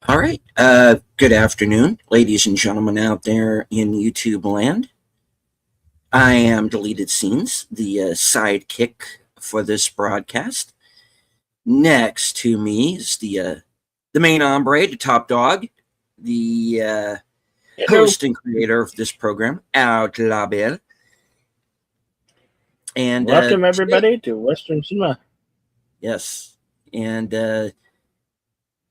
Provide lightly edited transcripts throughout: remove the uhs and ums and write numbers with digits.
All right. Good afternoon, ladies and gentlemen out there in YouTube land. I am Deleted Scenes, the sidekick for this broadcast. Next to me is the main hombre, the top dog, the Hello. host and creator of this program, Out La Belle. And Welcome today, everybody to Western Cinema. yes, and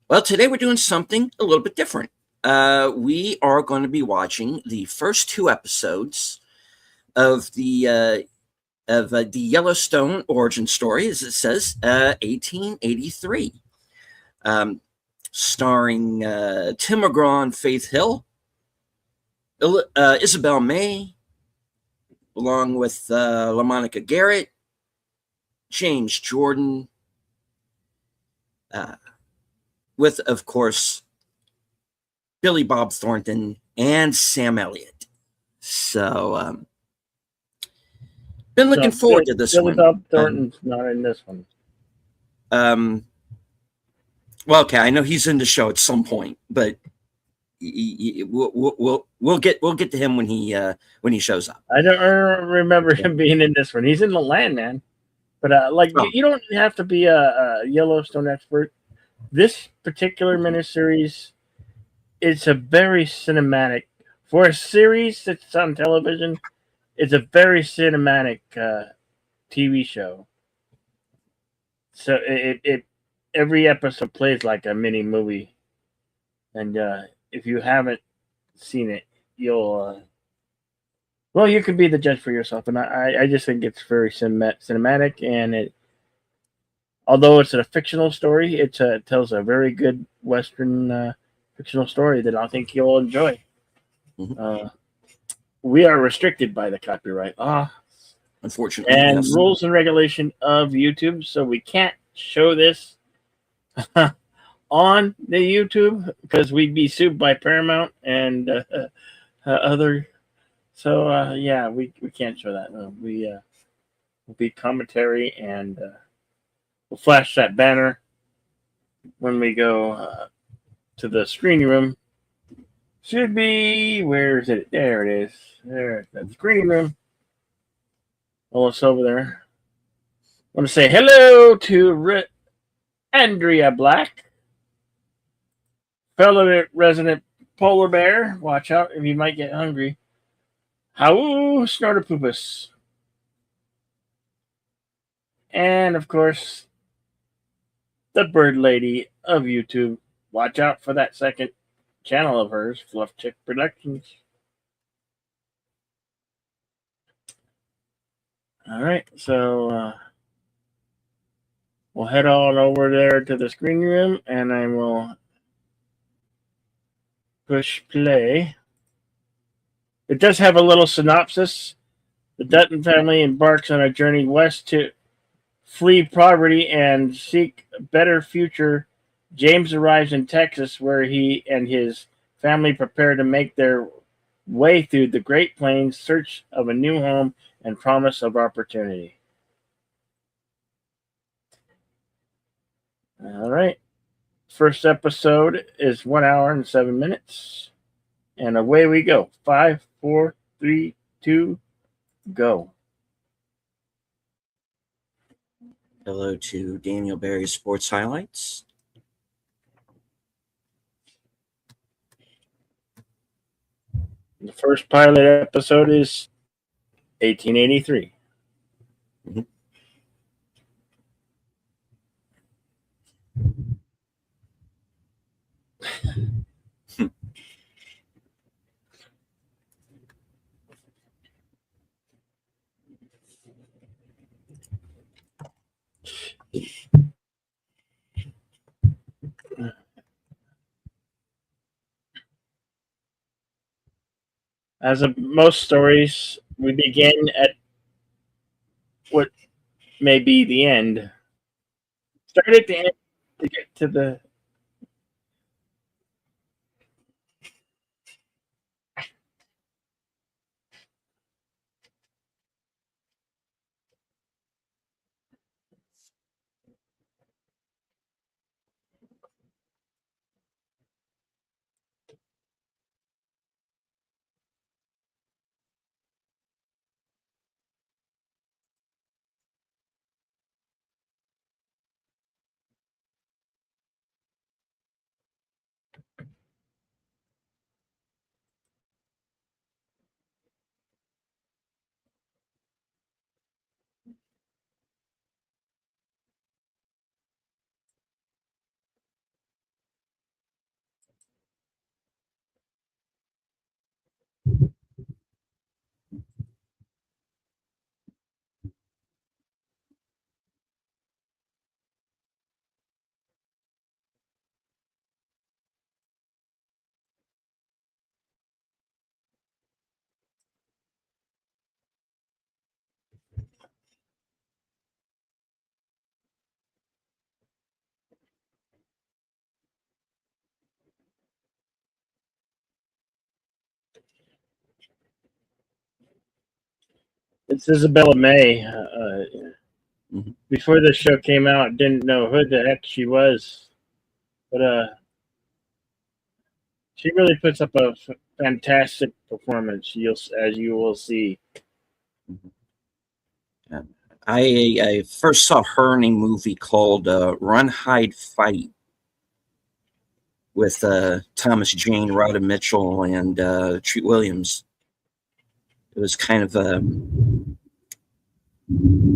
well, today we're doing something a little bit different. We are going to be watching the first two episodes of the Yellowstone origin story, as it says, 1883, um, starring Tim McGraw and Faith Hill, Isabel May, along with LaMonica Garrett, James Jordan, uh, with, of course, Billy Bob Thornton and Sam Elliott. So, been looking So forward to this Billy one. Bob Thornton's not in this one. Um, well, okay, I know he's in the show at some point, but we'll get to him when he shows up. I don't remember him being in this one. He's in the land, man. But Oh, you don't have to be a Yellowstone expert. This particular miniseries, it's a very cinematic for a series that's on television. It's a very cinematic TV show. So it every episode plays like a mini movie, and if you haven't seen it, you'll well, you can be the judge for yourself. And I just think it's very cinematic, and it although it's a fictional story, it tells a very good Western fictional story that I think you'll enjoy. mhm. We are restricted by the copyright law Unfortunately, and yes. rules and regulation of YouTube, so we can't show this on the YouTube because we'd be sued by Paramount and other. So yeah, we can't show that. Will be commentary, and we'll flash that banner when we go to the screening room. Should be where is it? There it is. There, that screening room. Well, it's over there. I want to say hello to Andrea Black, fellow resident polar bear. Watch out if you might get hungry. How Snorterpoopus. And of course, the bird lady of YouTube. Watch out for that second channel of hers, Fluff Chick Productions. All right, so we'll head on over there to the screening room, and I will push play. It does have a little synopsis. The Dutton family embarks on a journey west to flee poverty and seek a better future. James arrives in Texas, where he and his family prepare to make their way through the Great Plains, search of a new home and promise of opportunity. All right. First episode is 1 hour and 7 minutes. And away we go. 5, 4, 3, 2, go. Hello to Daniel Barry's Sports Highlights. The first pilot episode is 1883. Mhm. As of most stories, we begin at what may be the end. Start at the end to get to the. It's Isabella May. Mhm. Before the show came out, didn't know who the heck she was, but she really puts up a fantastic performance. As you will see. Mhm. Yeah. I first saw her in a movie called Run, Hide, Fight with Thomas Jane, Rhoda Mitchell, and Treat Williams. It was kind of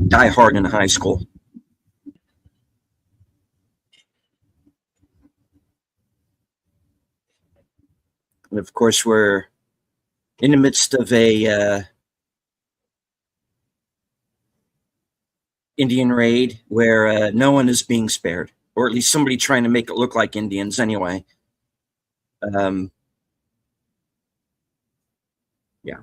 Die Hard in high school. And of course, we're in the midst of a Indian raid where no one is being spared, or at least somebody trying to make it look like Indians anyway. Um, yeah.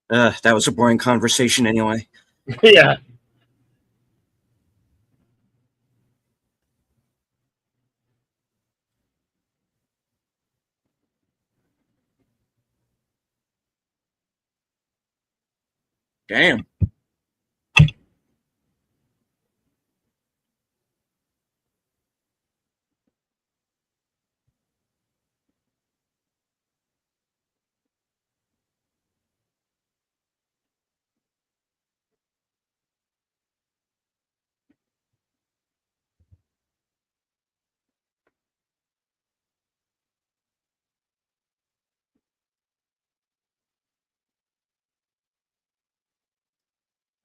That was a boring conversation anyway. Yeah. Damn.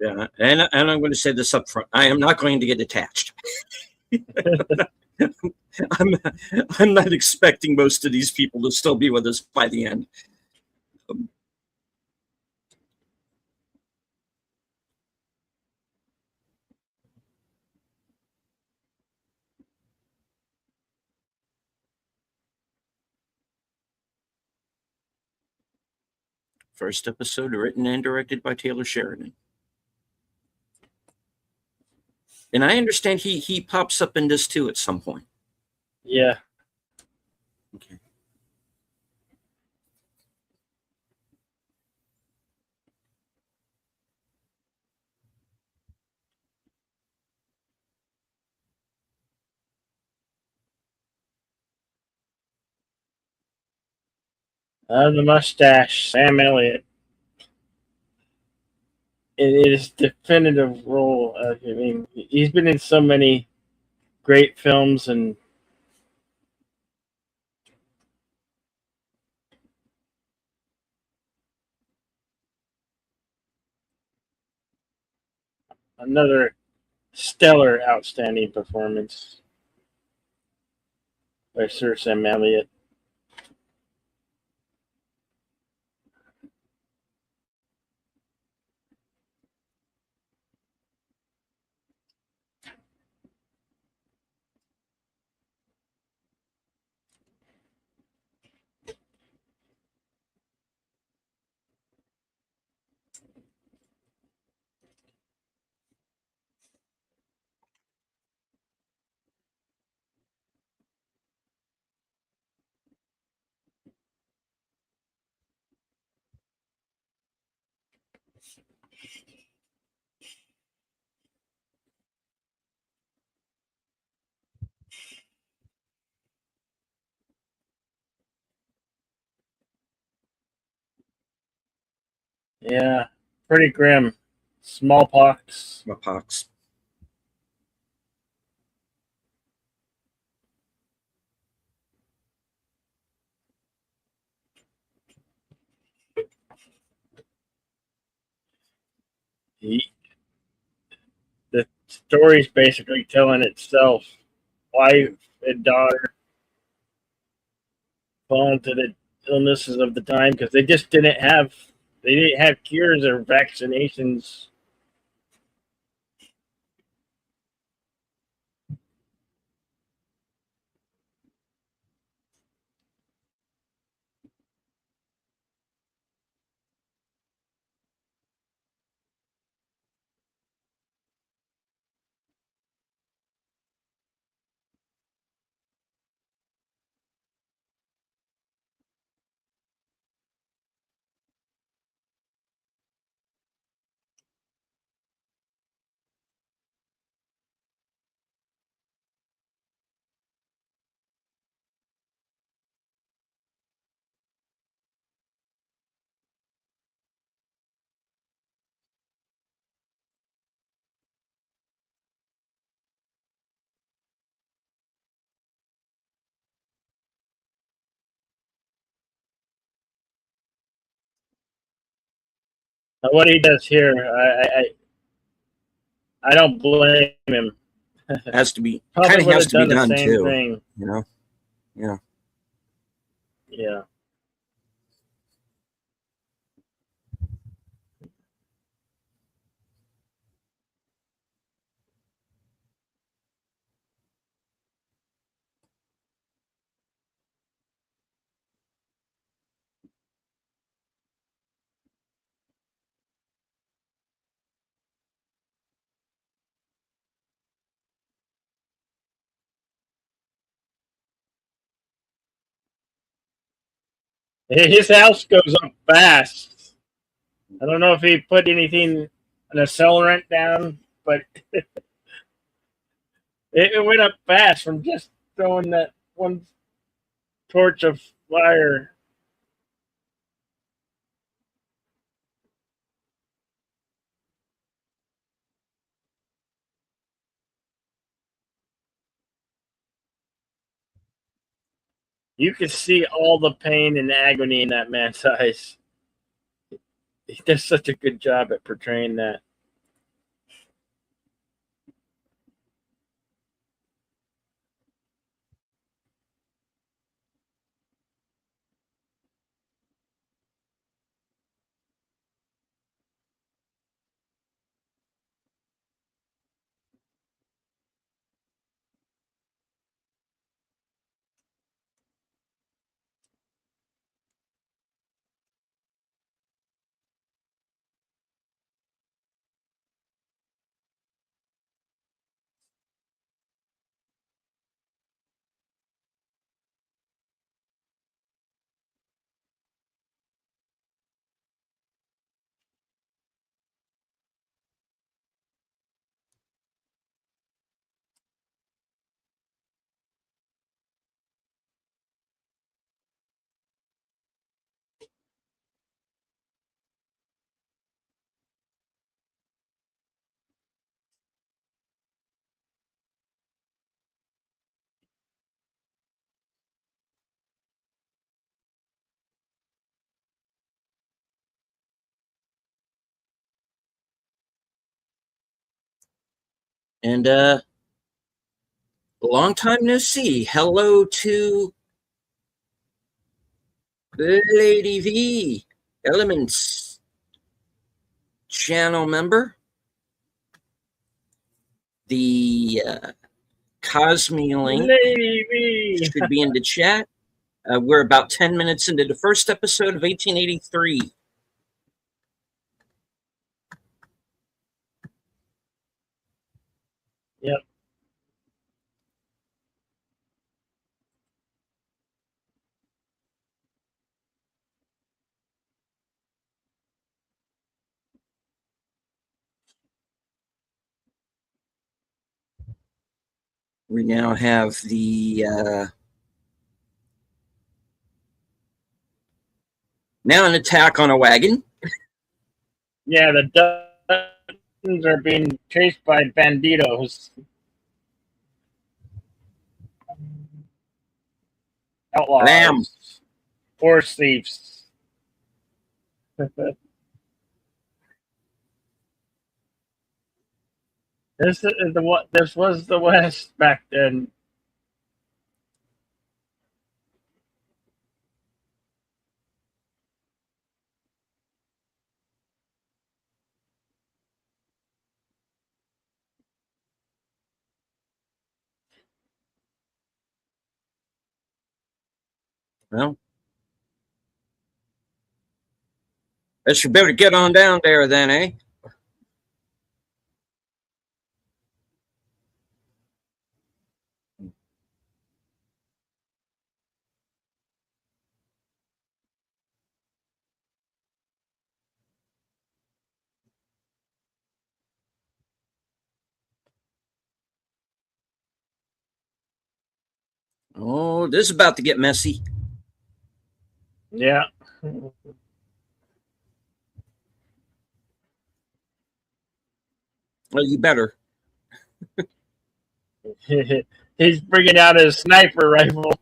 Yeah, and I'm going to say this up front. I am not going to get attached. I'm I'm not expecting most of these people to still be with us by the end. First episode written and directed by Taylor Sheridan. And I understand he pops up in this too at some point. Yeah. Okay. The mustache, Sam Elliott. It is definitive role. I mean, he's been in so many great films, and another stellar, outstanding performance by Sir Sam Elliott. Yeah, pretty grim. Smallpox. My pox. He, the story's basically telling itself. wife and daughter fall into the illnesses of the time because they didn't have cures or vaccinations. What he does here, I don't blame him. Has to be kind Probably of would has have to be done the done same too. thing. You know. Yeah. Yeah. His house goes up fast. I don't know if he put anything, an accelerant down, but it went up fast from just throwing that one torch of fire. You could see all the pain and agony in that man's eyes. He does such a good job at portraying that. And long time no see. Hello to Lady V, Elements channel member. The Cosme link Lady. should be in the chat. We're about 10 minutes into the first episode of 1883. Yep. We now have the now an attack on a wagon. Yeah, the Dutons are being chased by banditos, Bam! outlaws, horse thieves. This is the what? This was the West back then. Well, guess you better get on down there then, eh? Oh, this is about to get messy. Yeah. Well, you better. He's bringing out his sniper rifle.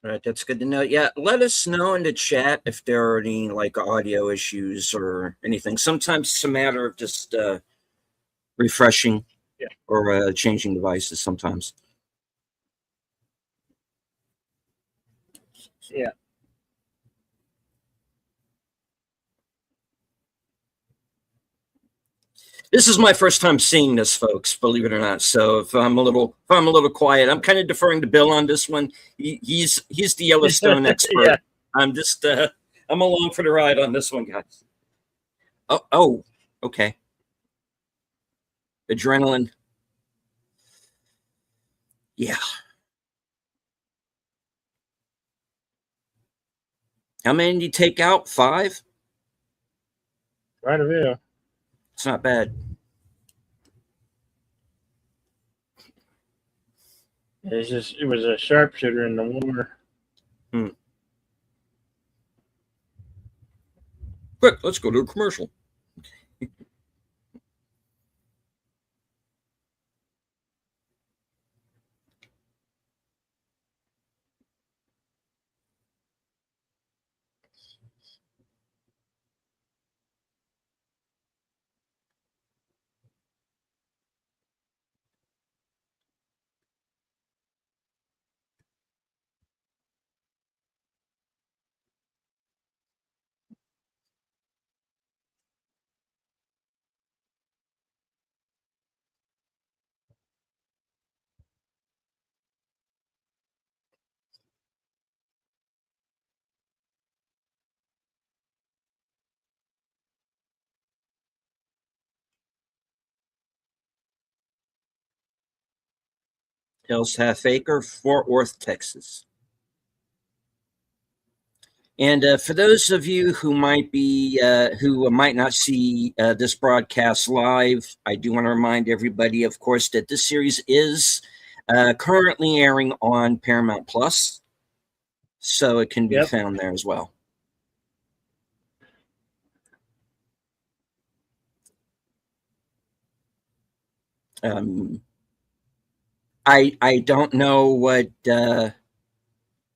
All right, that's good to know. Yeah, let us know in the chat if there are any like audio issues or anything. Sometimes it's a matter of just refreshing Yeah. or changing devices sometimes. Yeah. This is my first time seeing this, folks. Believe it or not. So if I'm a little quiet, I'm kind of deferring to Bill on this one. He's the Yellowstone Yeah. expert. I'm just I'm along for the ride on this one, guys. Oh, okay. Adrenaline. Yeah. How many did you take out? 5? Right of you. It's not bad. It was a sharpshooter in the war. Hmm. Quick, let's go to a commercial. Hills Half Acre, Fort Worth, Texas. And for those of you who might not see this broadcast live, I do want to remind everybody, of course, that this series is currently airing on Paramount Plus, so it can be Yep. found there as well. Um, I don't know what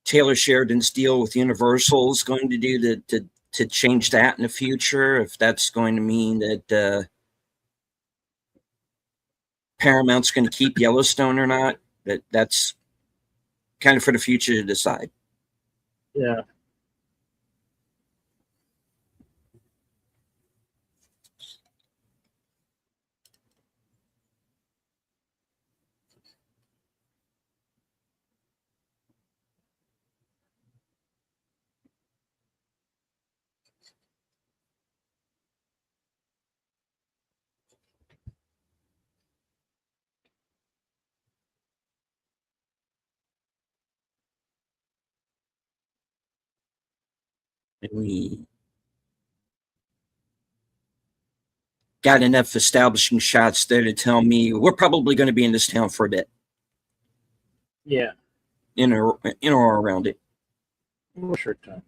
Taylor Sheridan's deal with Universal is going to do to change that in the future. If that's going to mean that Paramount's going to keep Yellowstone or not, that's kind of for the future to decide. Yeah. And we got enough establishing shots there to tell me we're probably going to be in this town for a bit, Yeah. or around it. Short time.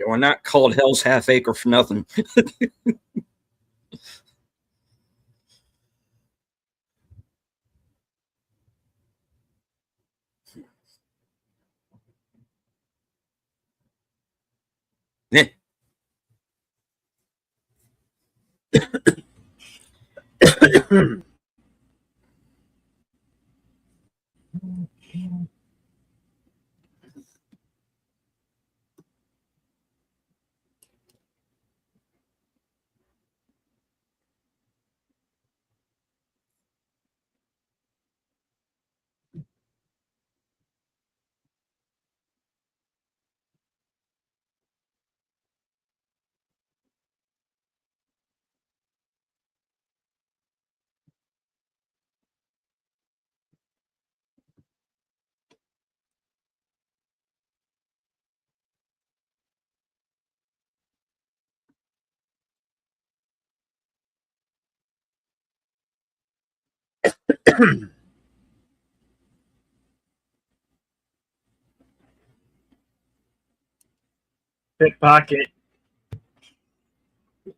We're not called Hell's Half Acre for nothing. Pickpocket.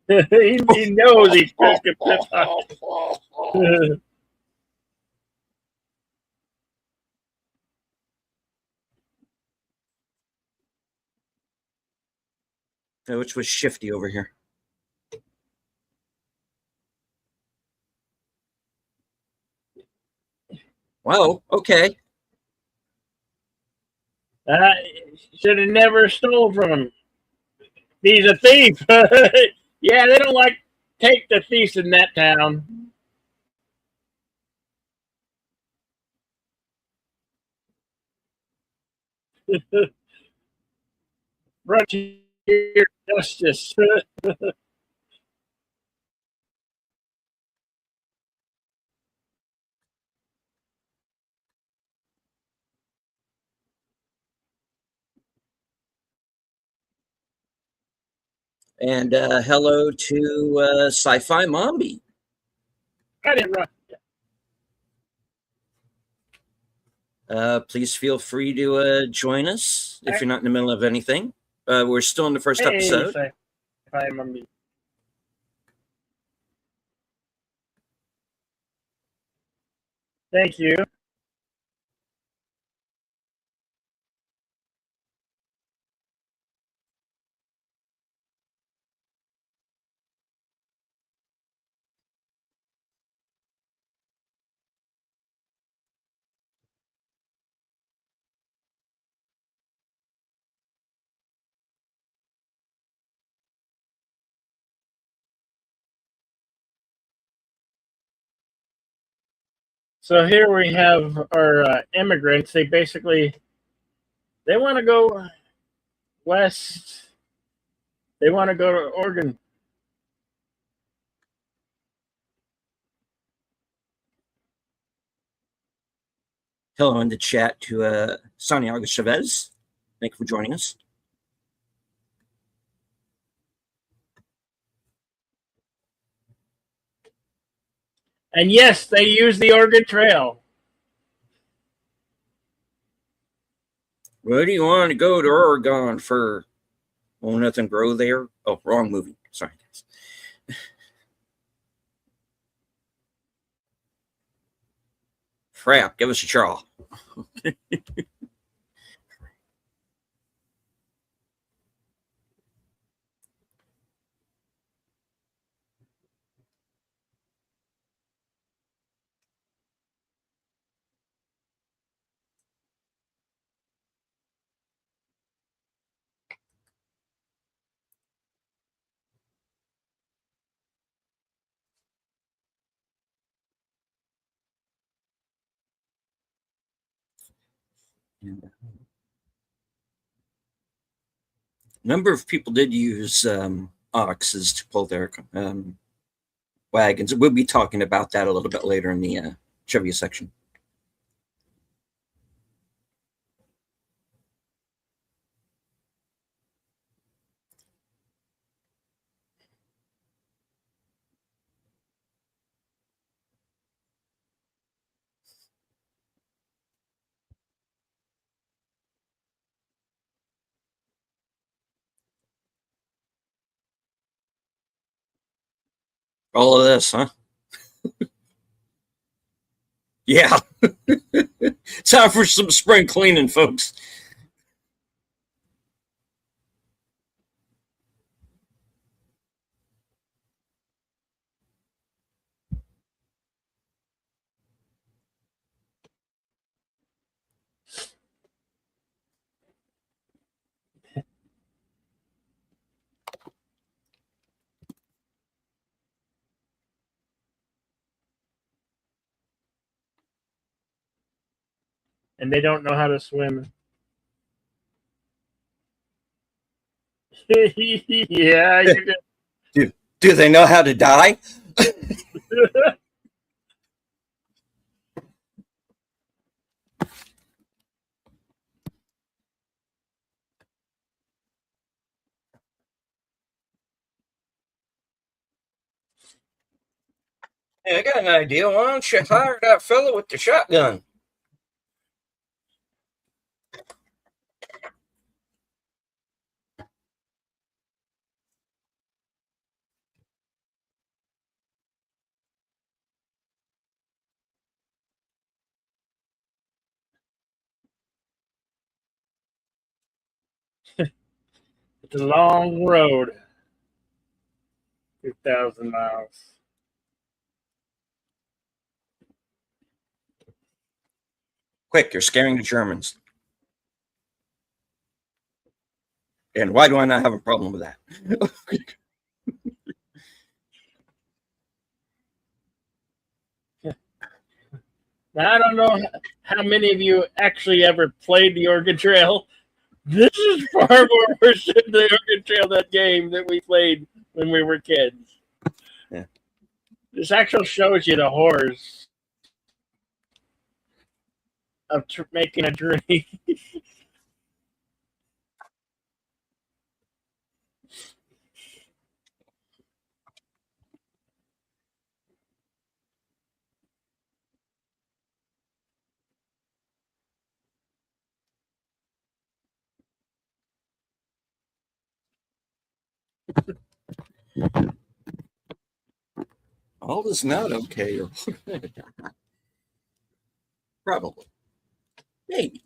he knows he took a pickpocket. Which was shifty over here. Wow. Okay. Should have never stole from him. He's a thief. Yeah, they don't like take the thieves in that town. Frontier justice. And hello to Sci-Fi Mombi. I didn't run. Please feel free to join us if you're not in the middle of anything. We're still in the first Hey, episode. Sci-Fi Mombi. Thank you. So here we have our immigrants. They want to go west. They want to go to Oregon. Hello in the chat to Santiago Chavez. Thank you for joining us. And yes, they use the Oregon Trail. Where do you want to go to Oregon for? Won't nothing grow there? Oh, wrong movie. Sorry, guys. Crap, give us a try. A number of people did use oxes to pull their wagons. We'll be talking about that a little bit later in the trivia section. All of this, huh? Yeah. Time for some spring cleaning, folks. And they don't know how to swim. Yeah, you can. Do they know how to die? Hey, I got an idea. Why don't you hire that fellow with the shotgun? It's a long road. 2,000 miles. Quick, you're scaring the Germans. And why do I not have a problem with that? Now, I don't know how many of you actually ever played the Oregon Trail. This is far more worse than the Oregon Trail, that game that we played when we were kids. Yeah. This actually shows you the horrors of making a dream. All is not okay. Probably. Maybe.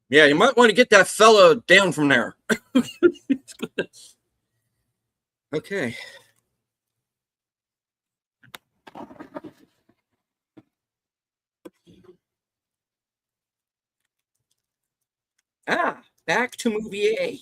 Yeah, you might want to get that fellow down from there. Okay. Back to movie A.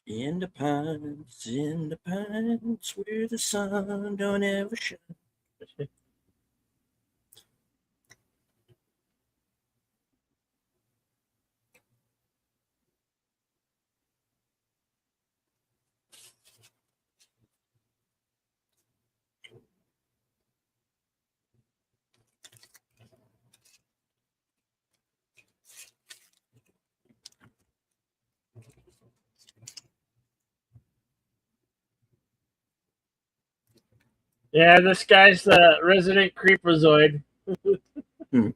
In the pines, where the sun don't ever shine. Yeah, this guy's the resident creepazoid. Hmm.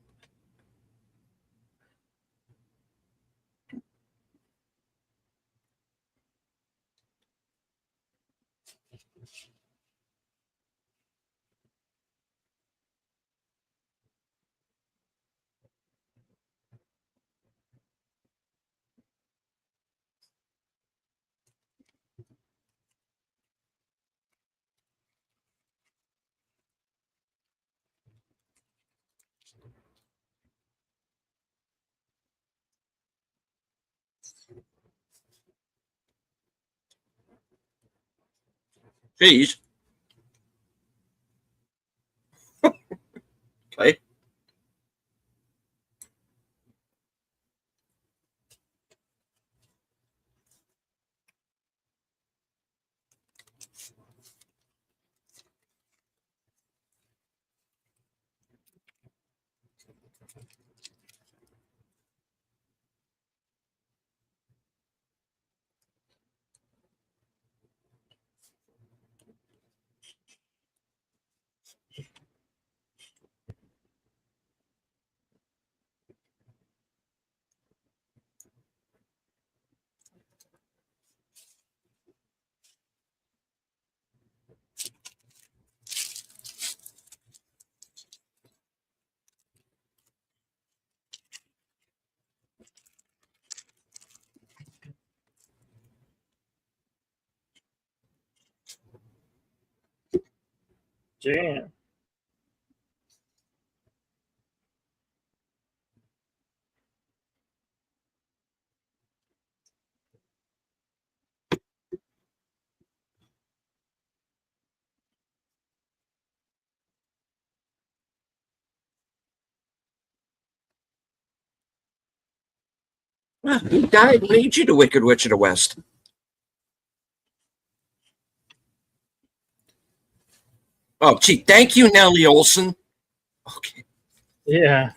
Jeez. Okay. Damn. Who died and made you the Wicked Witch of the West? Oh, gee, thank you, Nellie Olson. Okay. Yeah.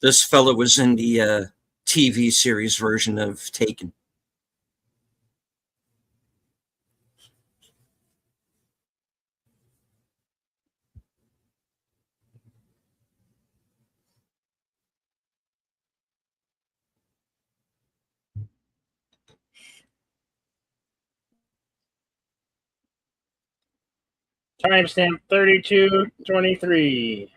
This fellow was in the TV series version of Taken. Timestamp 32:23.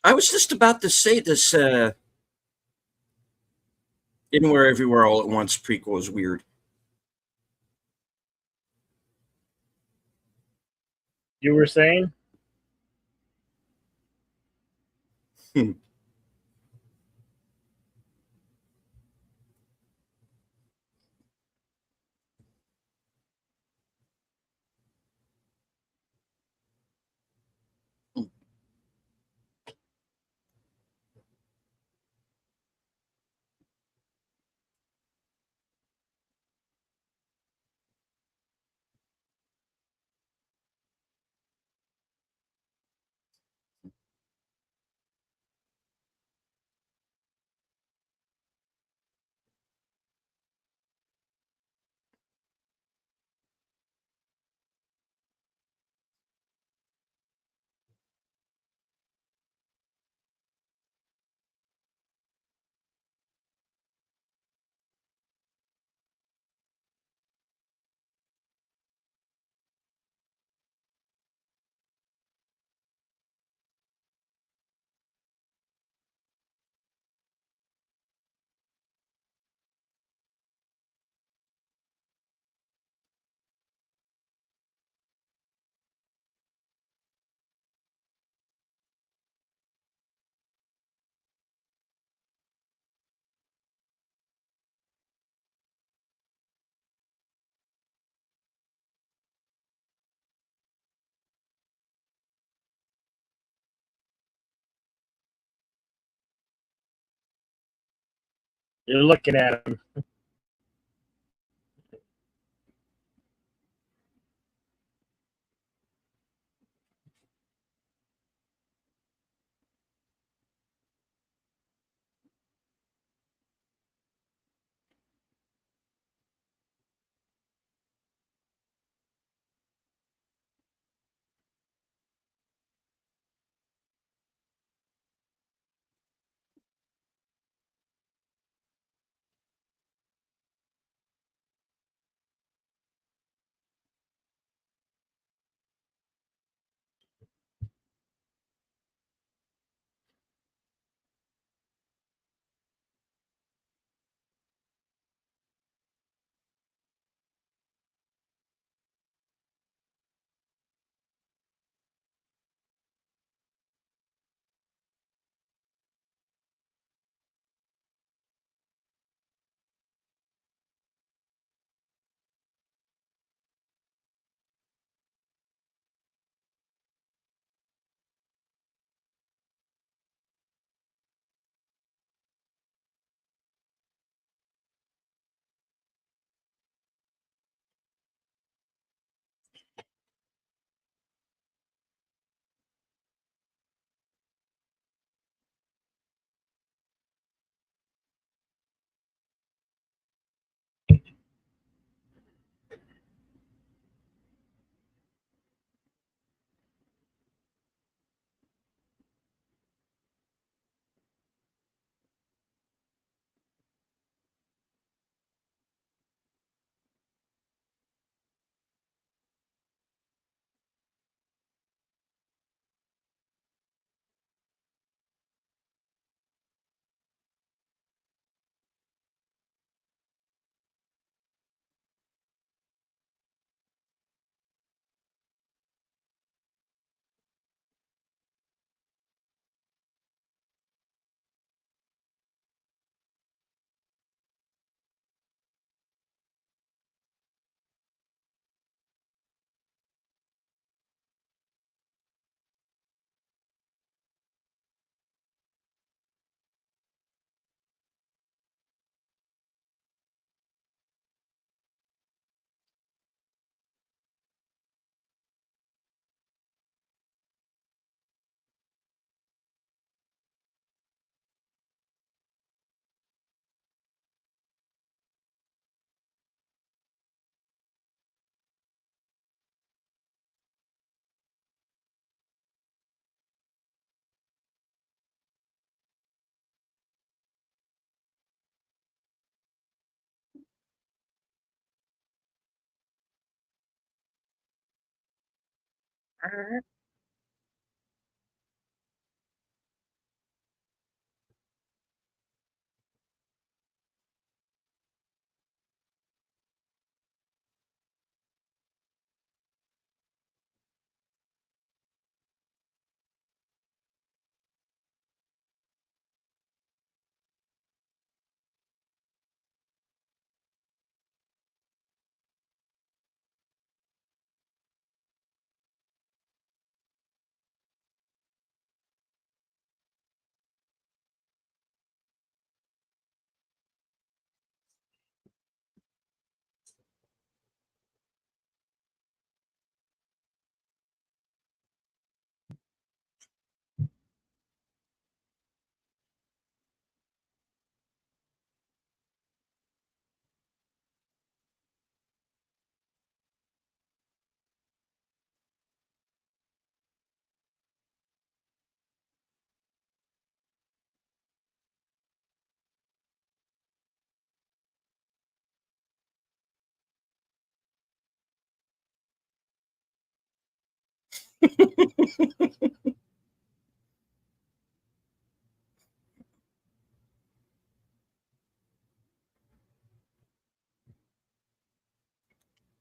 I was just about to say this. Anywhere, everywhere, all at once. Prequel is weird. You were saying? Hmm. You're looking at him.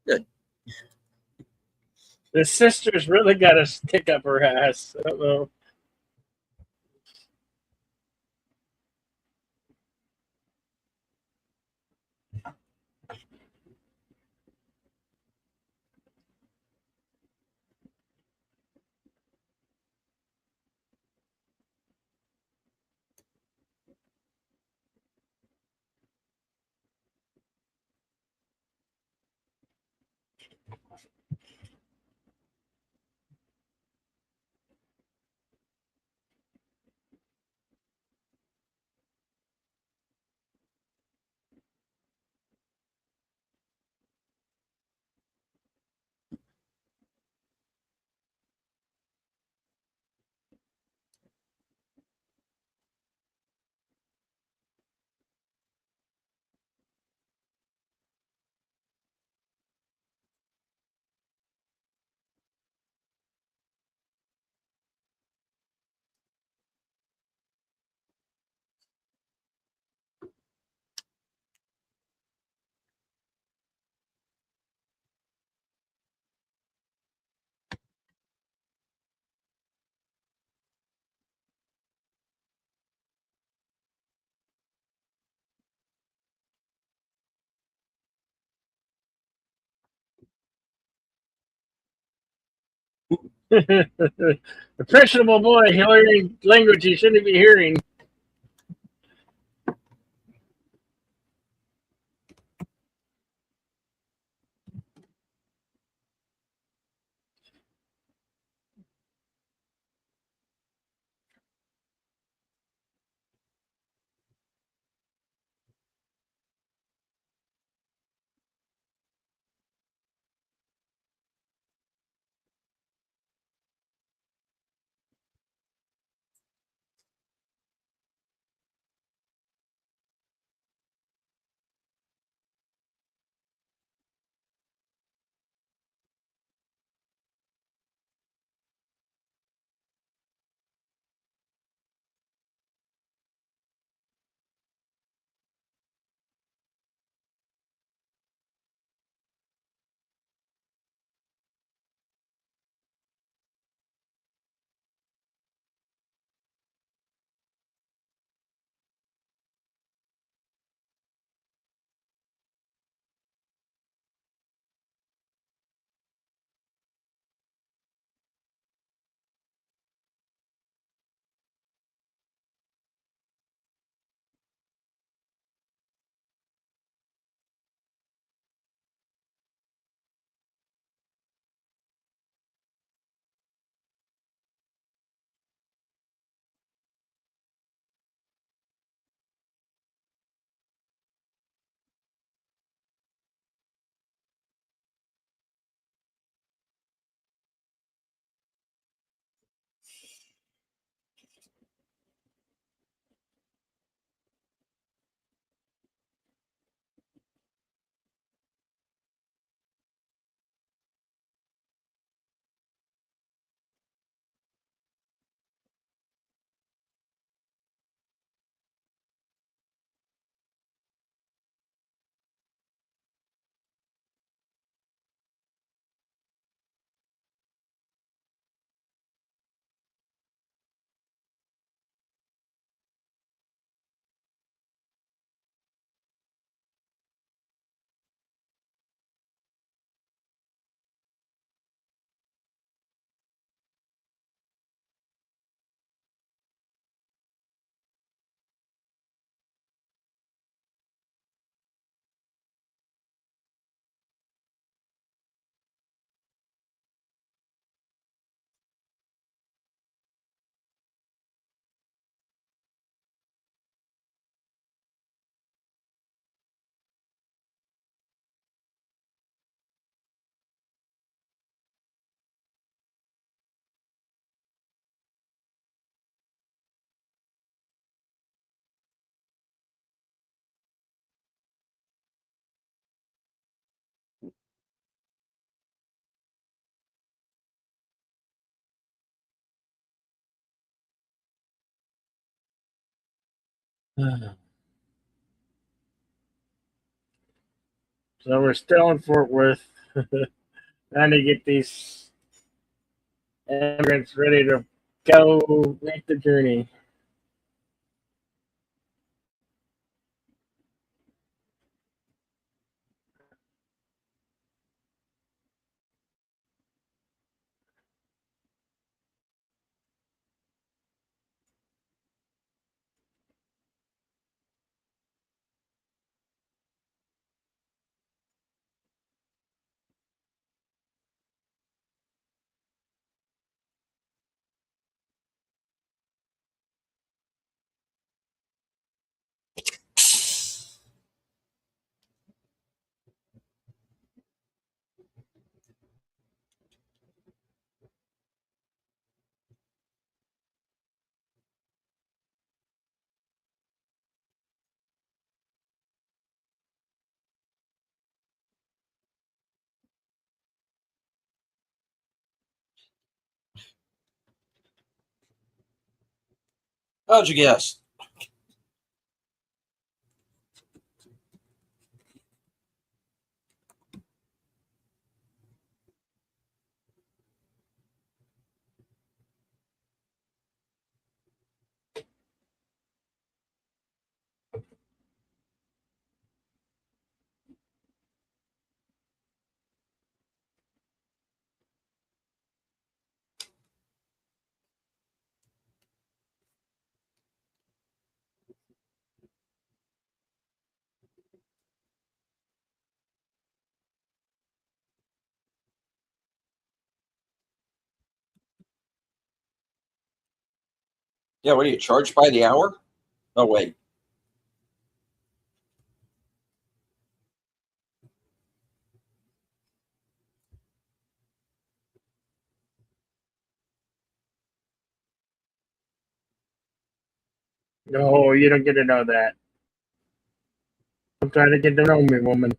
Good. The sister's really got a stick up her ass. I don't know. Impressionable boy hearing language he shouldn't be hearing. So we're still in Fort Worth, trying to get these immigrants ready to go make the journey. How'd you guess? Yeah, what do you charge by the hour? Oh, wait. No, you don't get to know that. I'm trying to get to know me, woman.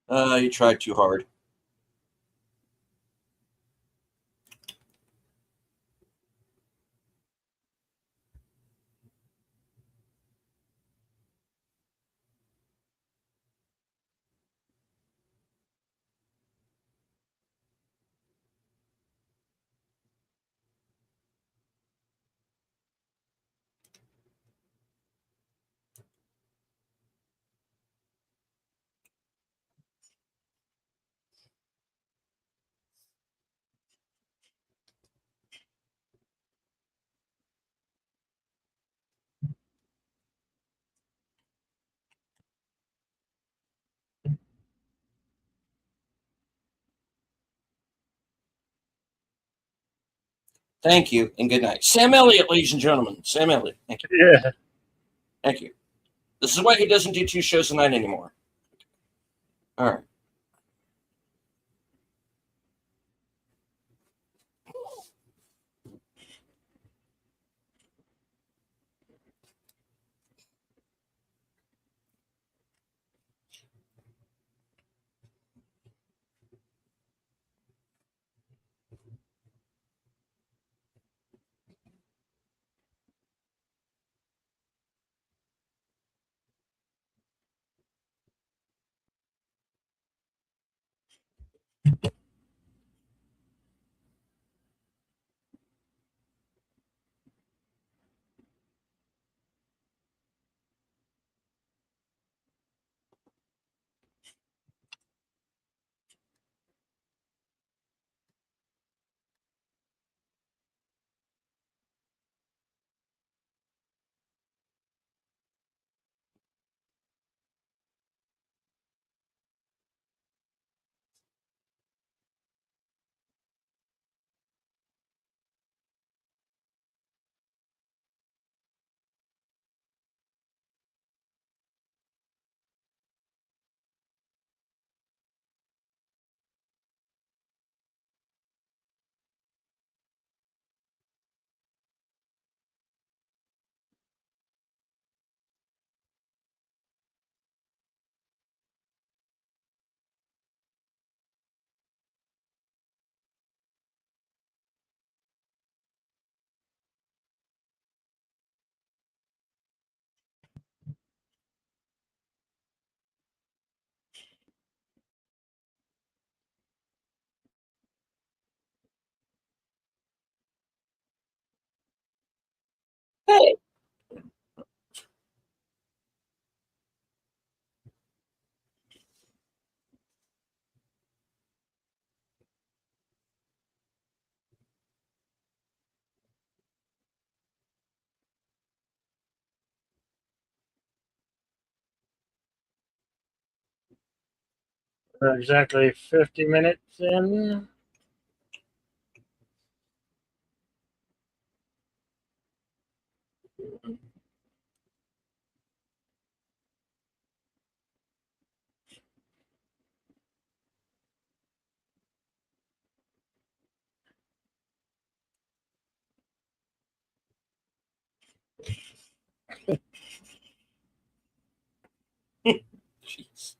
Oh, you tried too hard. Thank you and good night. Sam Elliott, ladies and gentlemen. Sam Elliott. Thank you. Yeah. Thank you. This is why he doesn't do 2 shows a night anymore. All right. Hey, We're exactly 50 minutes in. jeez.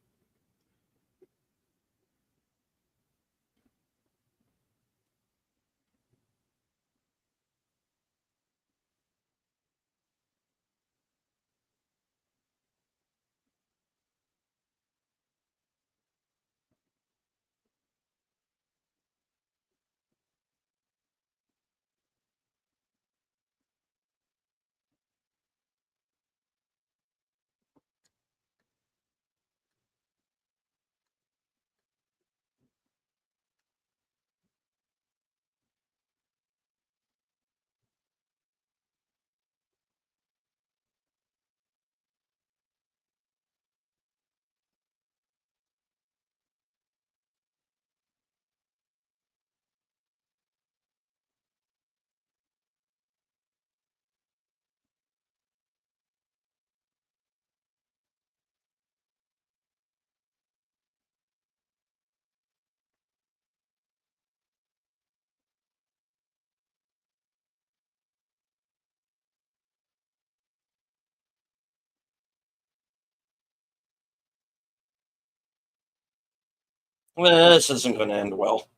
Well, this isn't going to end well.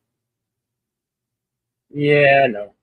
Yeah, no.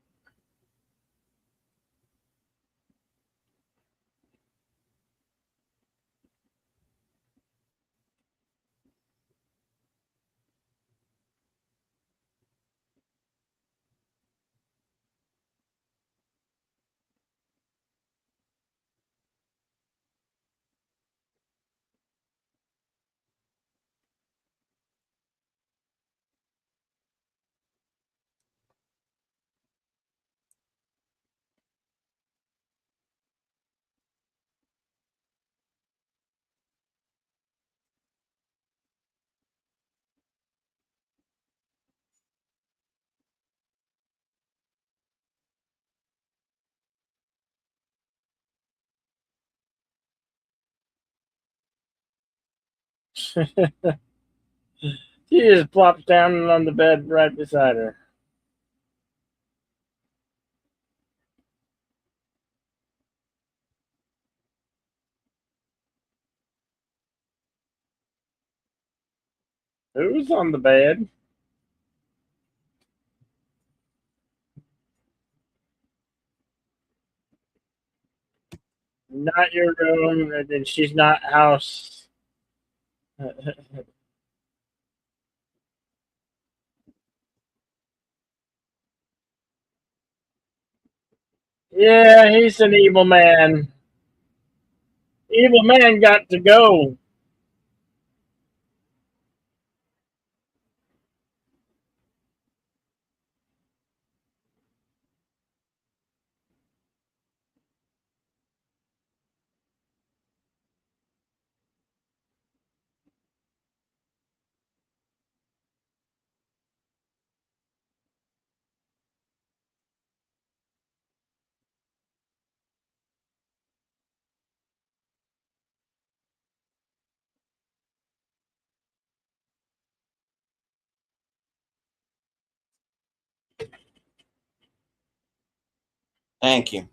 He just plops down on the bed right beside her. Who's on the bed? Not your room, and she's not house. Yeah, he's an evil man. Evil man got to go. Thank you.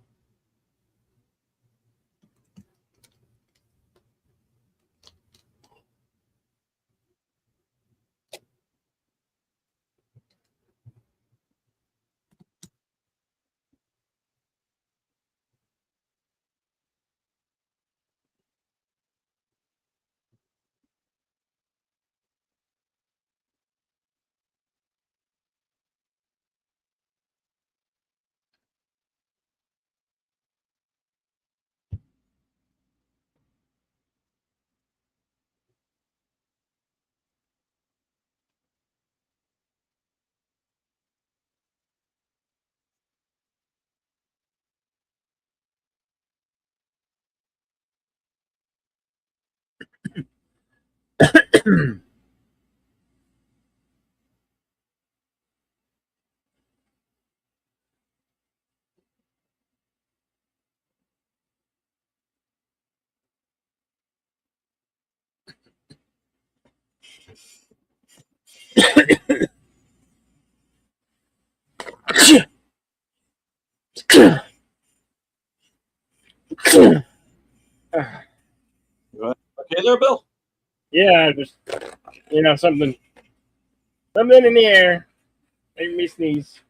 Okay, there, Bill. Yeah, just something in the air made me sneeze.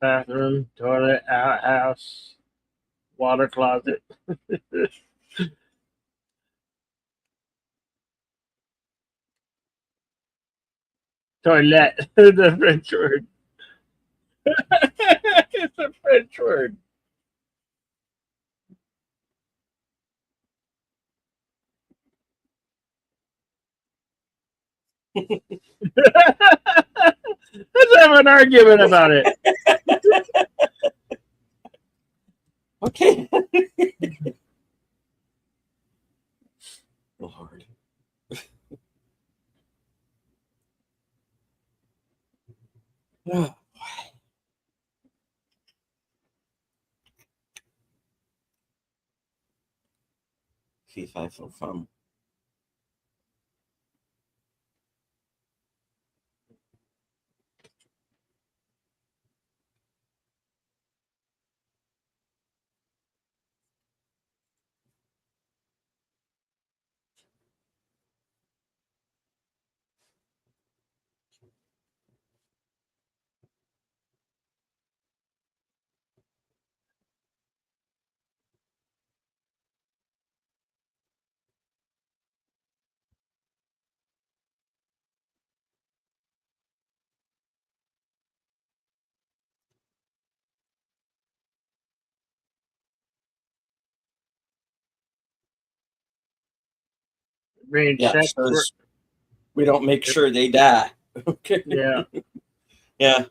Bathroom, toilet, outhouse, water closet, toilet. The French word. It's a French word. Let's have an argument about it. Okay. Lord. Oh, fee, fi, fo, fum. Rain Yeah, check so for this We don't make sure they die. Okay. Yeah, Yeah.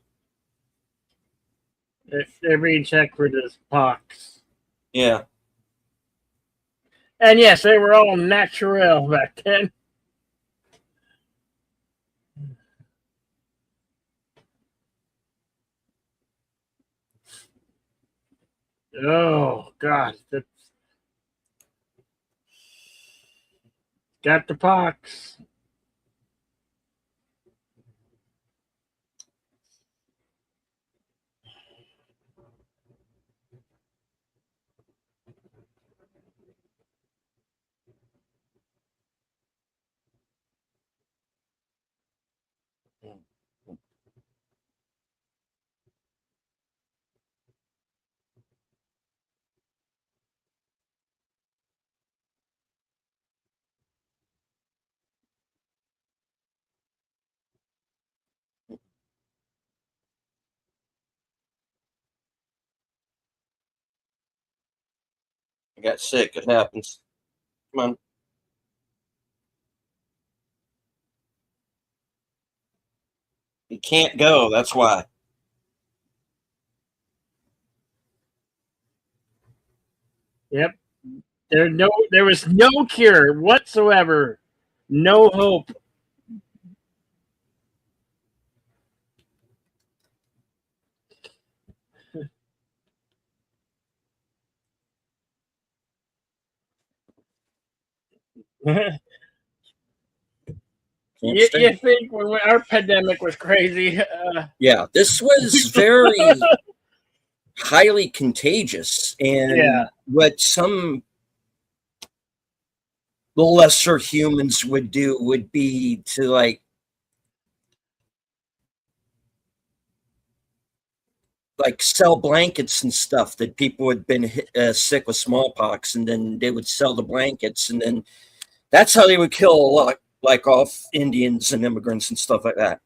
they're being checked for this pox. Yeah. And yes, they were all natural back then. Oh God, that's got the pox. I got sick. It happens. Come on. You can't go. That's why. Yep, there was no cure whatsoever. No hope. Can't stay. You think when our pandemic was crazy? Yeah. This was very highly contagious. Yeah. And what some lesser humans would do would be to like sell blankets and stuff that people had been sick with smallpox, and then they would sell the blankets, and then that's how they would kill a lot, like off Indians and immigrants and stuff like that.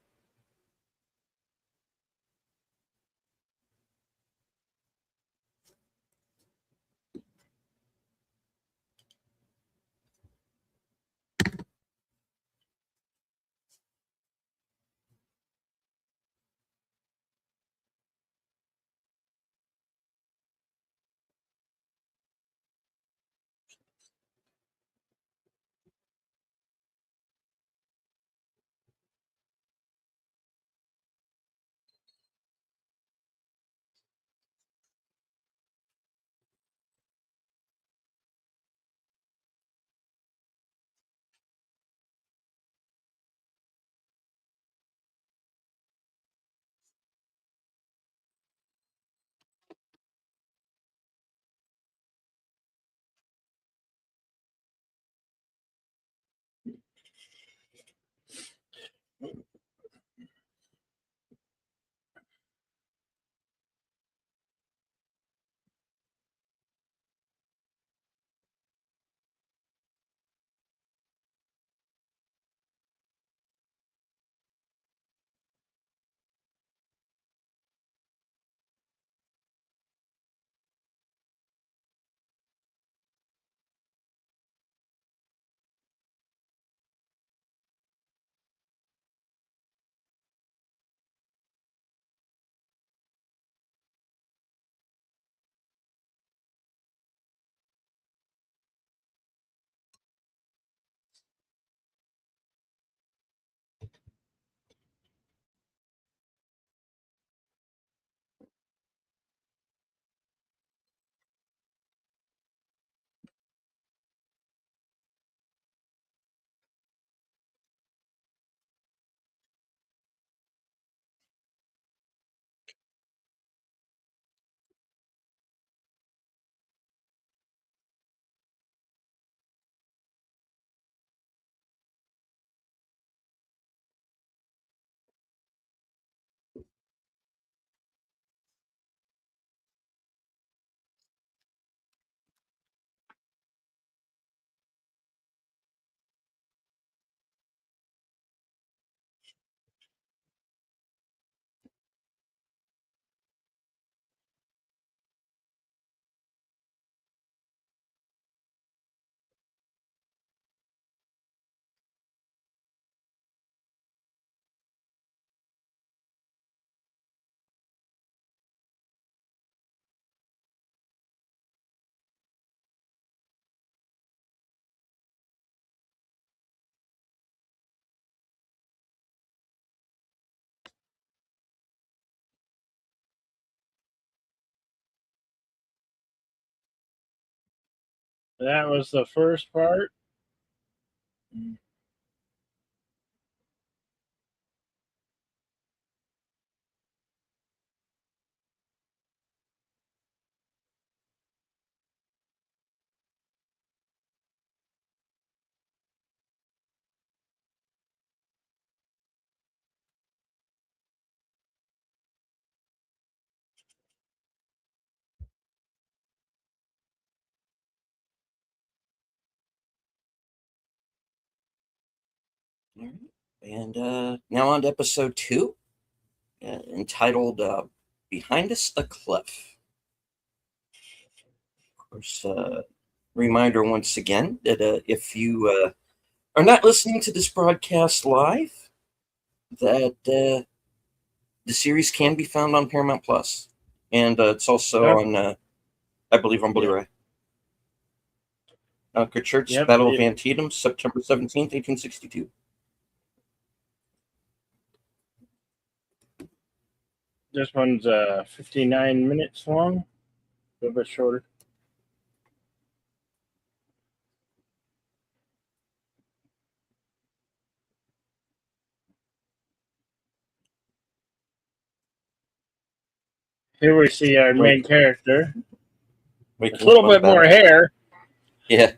That was the first part. All right. And now on to episode 2, entitled Behind Us a Cliff. Of course, reminder once again that if you are not listening to this broadcast live, that the series can be found on Paramount Plus, and it's also Yep. on, I believe, on Yep. Blu-ray. Kurt Church, Yep. Battle of Antietam, September 17th, 1862. This one's 59 minutes long, a little bit shorter. Here we see our main character. A little bit more hair. Yeah.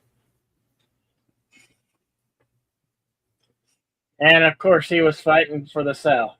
And of course, he was fighting for the South.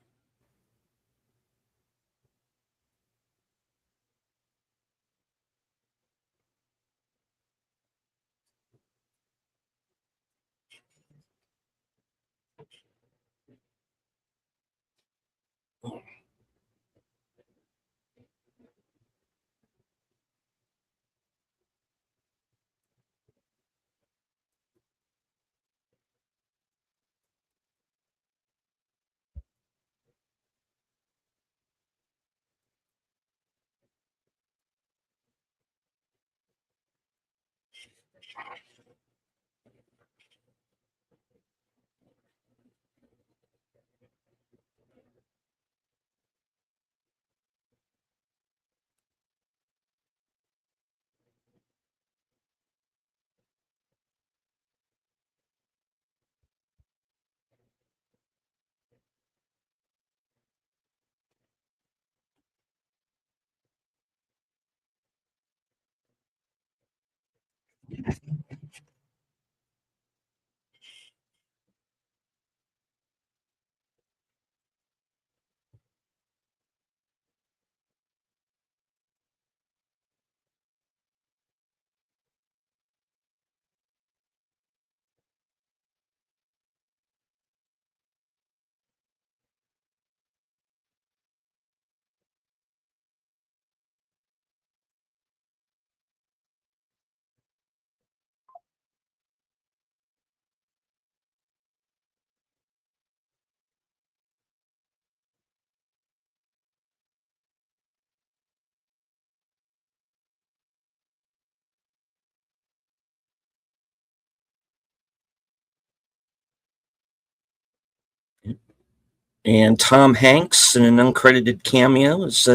And Tom Hanks in an uncredited cameo as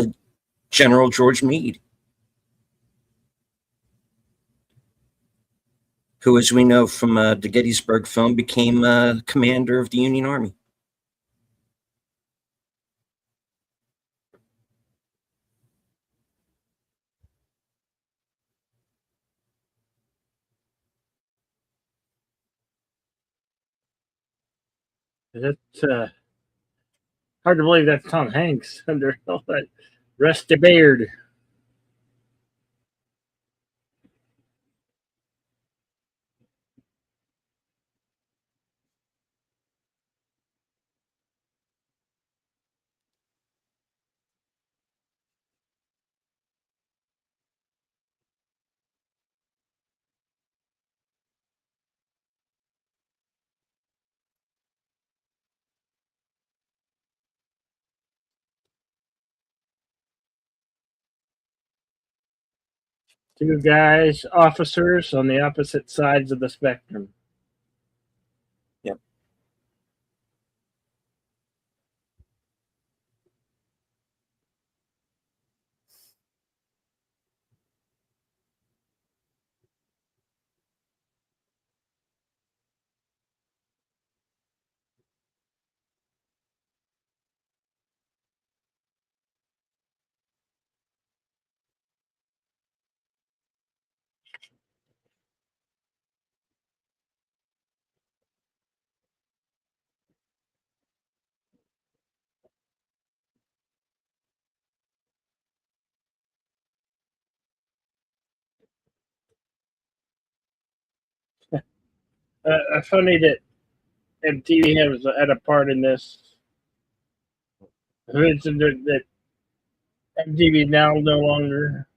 General George Meade, who, as we know from the Gettysburg film, became commander of the Union Army. It's hard to believe that's Tom Hanks under all that rusty beard. Two guys, officers on the opposite sides of the spectrum. Yep. Funny that MTV had a part in this. It's that MTV now no longer.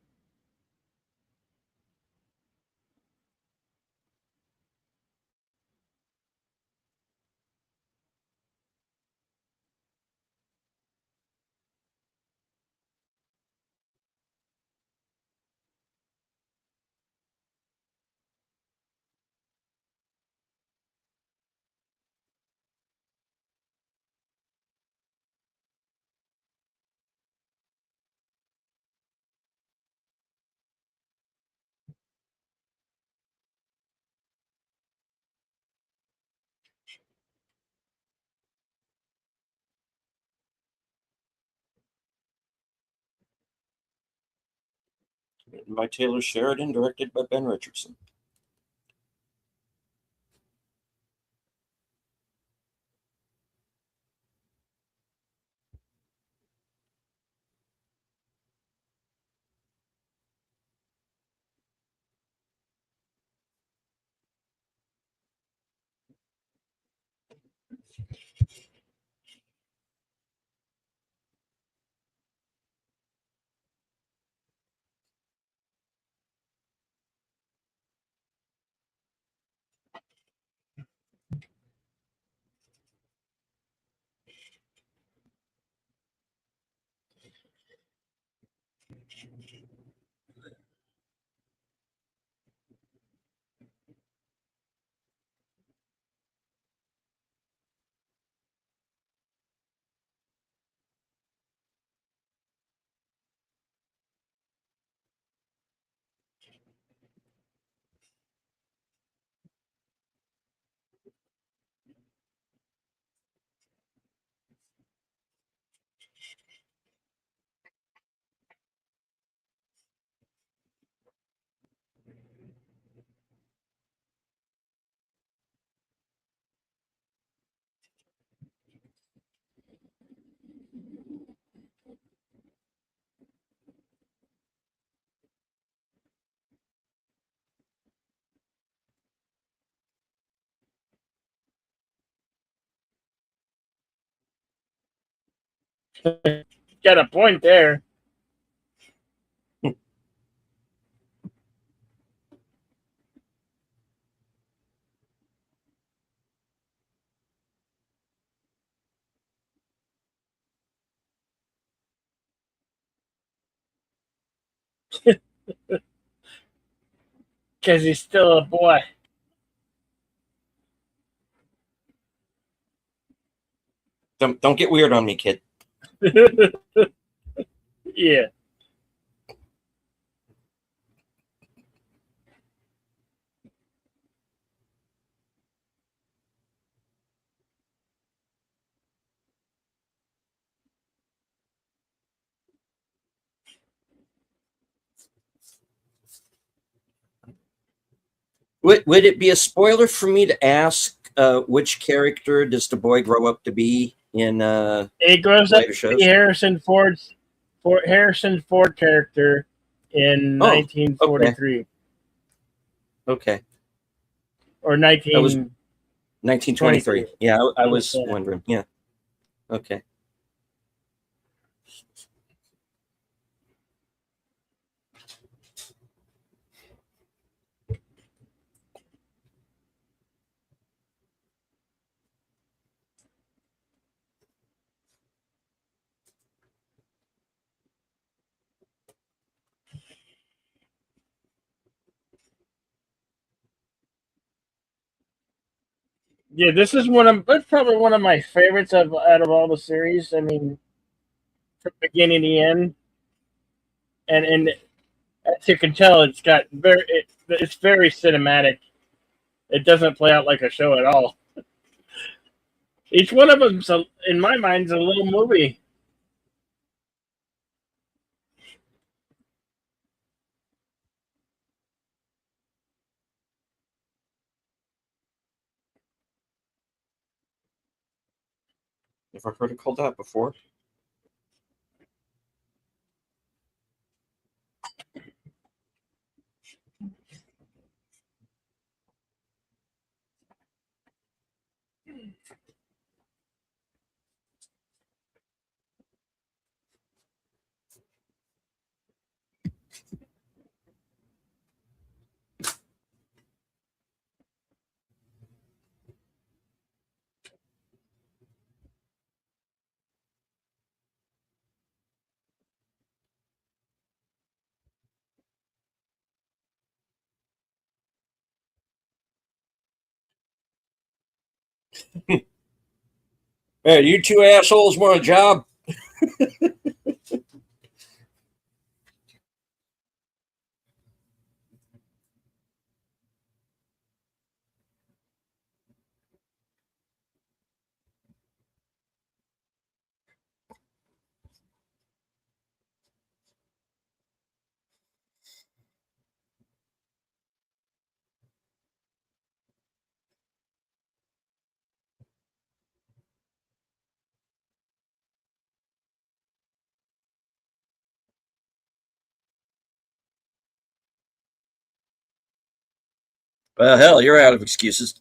Written by Taylor Sheridan, directed by Ben Richardson. Got a point there. Because he's still a boy. Don't get weird on me, kid. Yeah. Would it be a spoiler for me to ask which character does the boy grow up to be in It grows up later to be shows? Harrison Ford character in Oh, okay, 1943 okay. or That was 1923. 1923. Yeah, I was Yeah. wondering. Yeah, okay. Yeah, this is it's probably one of my favorites of out of all the series. I mean, from beginning to end, and as you can tell, it's very cinematic. It doesn't play out like a show at all. Each one of them, so in my mind, is a little movie. Never heard it called that before. Hey, you two assholes want a job? Well, hell, you're out of excuses.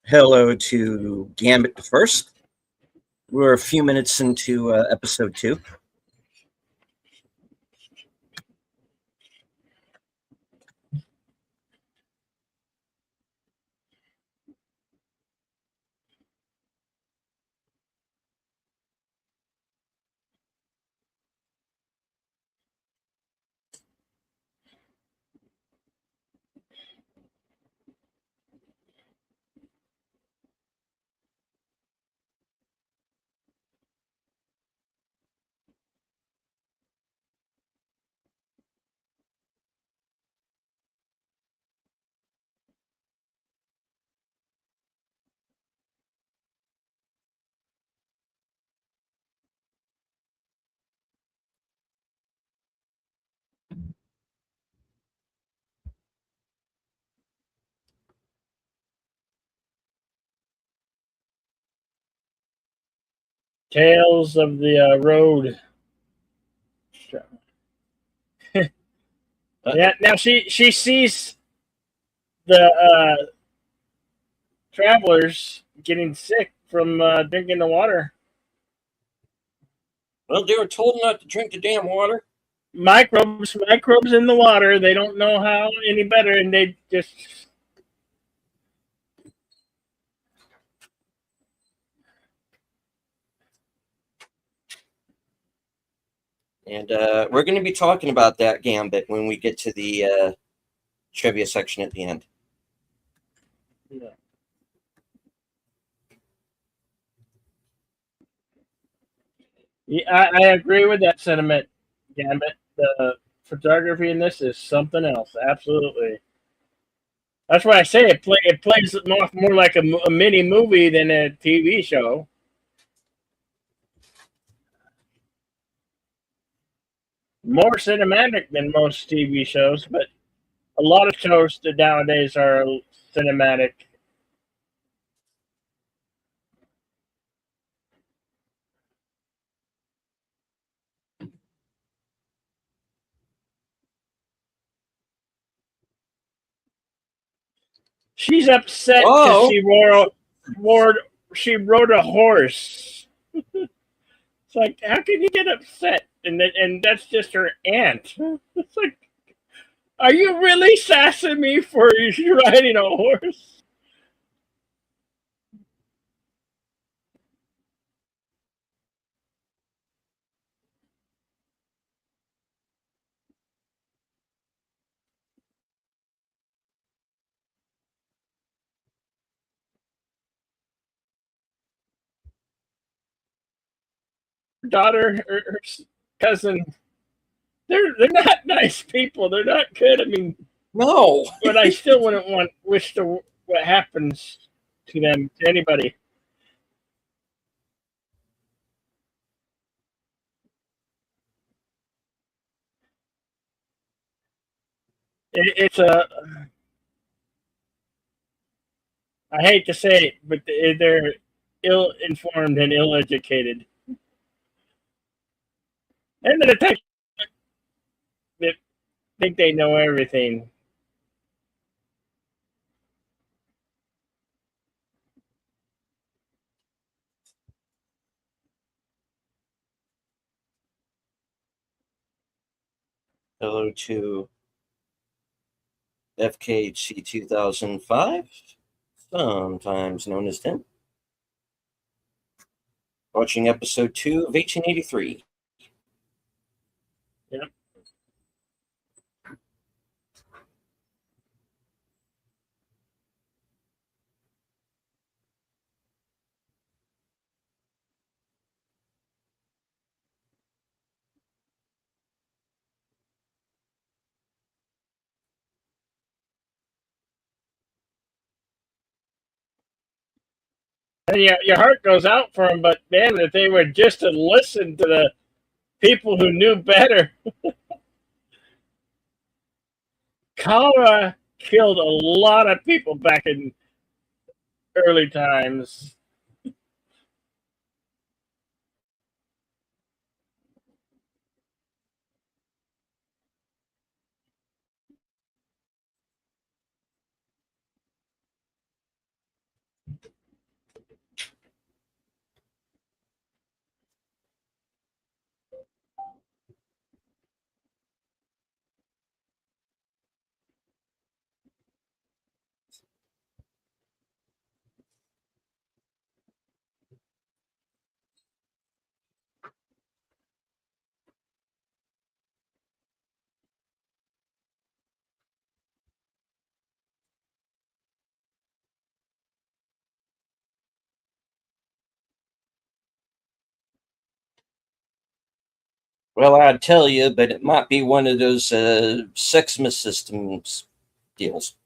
Hello to Gambit the First. We're a few minutes into episode 2. Tales of the Road. Yeah. Now she sees the travelers getting sick from drinking the water. Well, they were told not to drink the damn water. Microbes in the water. They don't know how any better, and they just. And we're going to be talking about that Gambit when we get to the trivia section at the end. Yeah. Yeah, I agree with that sentiment, Gambit. The photography in this is something else. Absolutely. That's why I say it plays more like a mini movie than a TV show. More cinematic than most TV shows, but a lot of shows that nowadays are cinematic. She's upset because Oh, wore she rode a horse. It's like, how can you get upset? And that's just her aunt. It's like, are you really sassing me for riding a horse? Her daughter, her cousin, they're not nice people. They're not good. I mean, no. but I still wouldn't wish to what happens to them to anybody. It's a I hate to say it, but they're ill-informed and ill-educated, and the detectives that think they know everything. Hello to FKHC 2005, sometimes known as Tim, watching episode 2 of 1883. Yep. And your heart goes out for them, but man, if they were just to listen to the people who knew better. Cholera killed a lot of people back in early times. Well, I'd tell you, but it might be one of those Sexmas systems deals.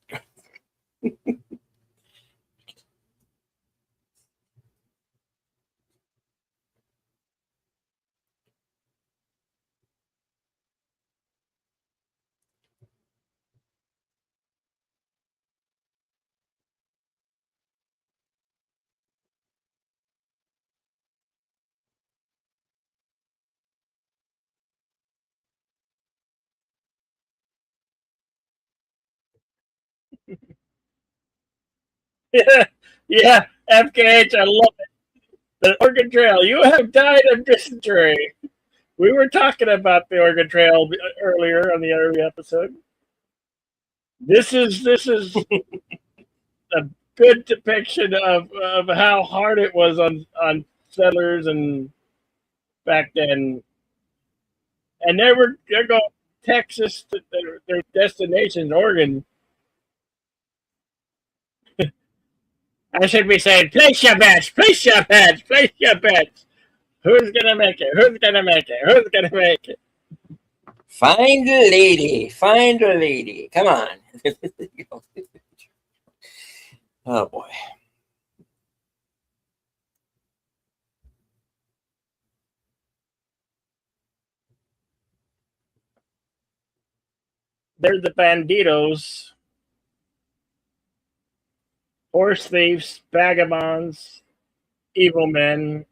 Yeah, yeah, FKH, I love it. The Oregon Trail, you have died of dysentery. We were talking about the Oregon Trail earlier on the early episode. This is a good depiction of how hard it was on settlers and back then. And they're going Texas to their destination, Oregon. I should be saying, place your bets, place your bets, place your bets. Who's gonna make it? Who's gonna make it? Who's gonna make it? Find a lady. Find a lady. Come on. Oh, boy. They're the banditos, horse thieves, vagabonds, evil men.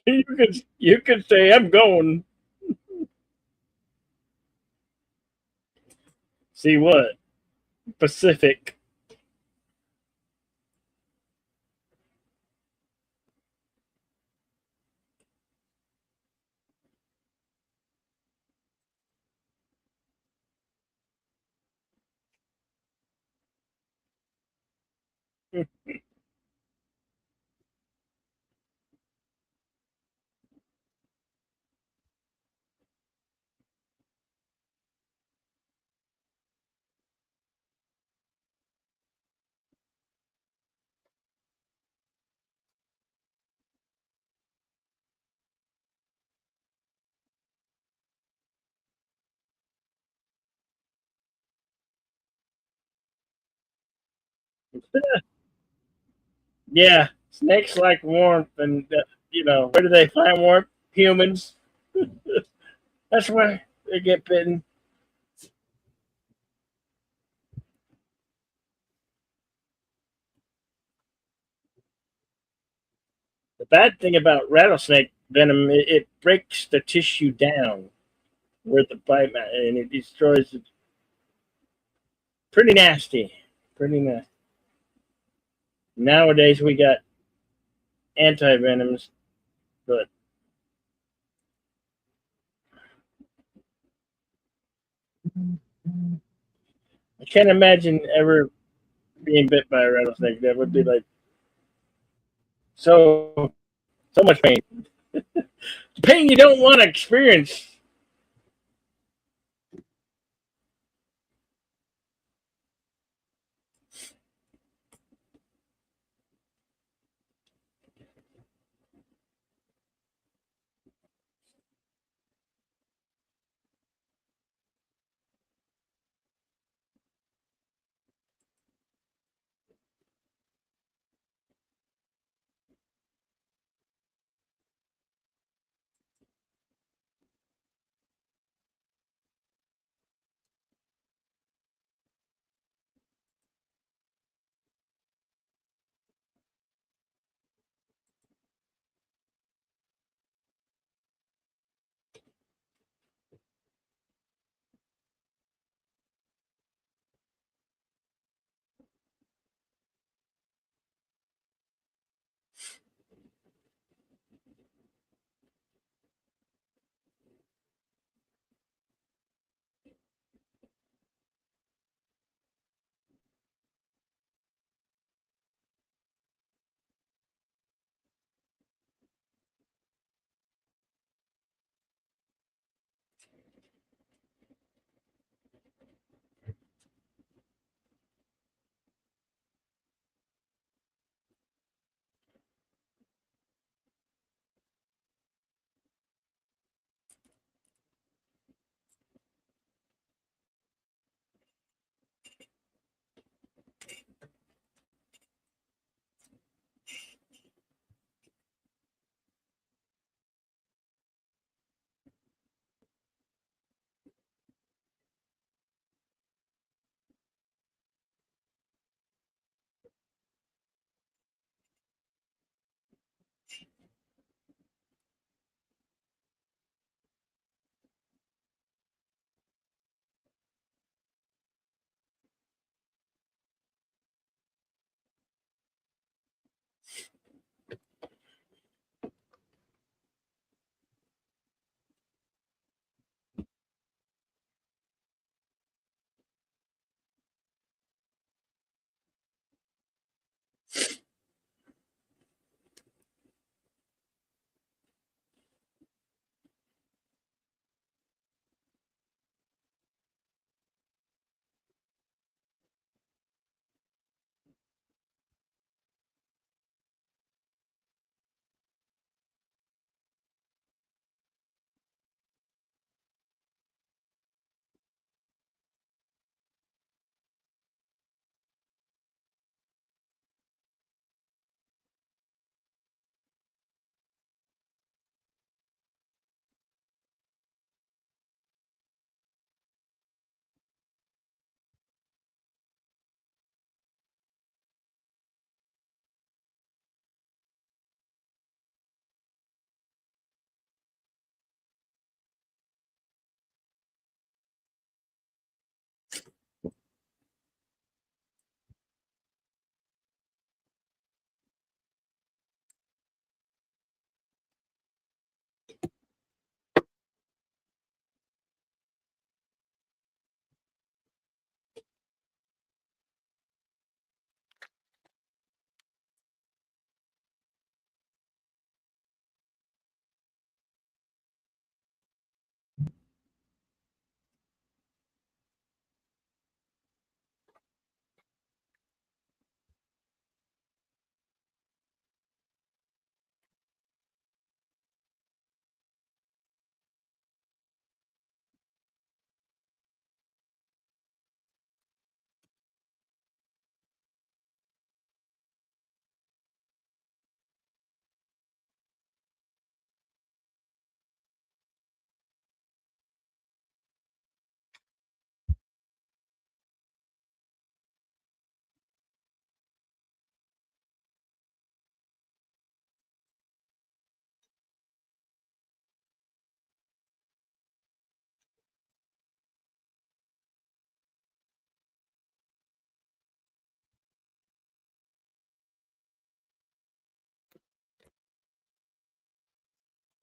You could say I'm going. See what? Pacific. Yeah, snakes like warmth, and where do they find warmth? Humans. That's why they get bitten. The bad thing about rattlesnake venom, it breaks the tissue down where the bite, and it destroys it. Pretty nasty. Pretty nasty. Nowadays we got anti venoms, but I can't imagine ever being bit by a rattlesnake. That would be like so much pain. Pain you don't want to experience.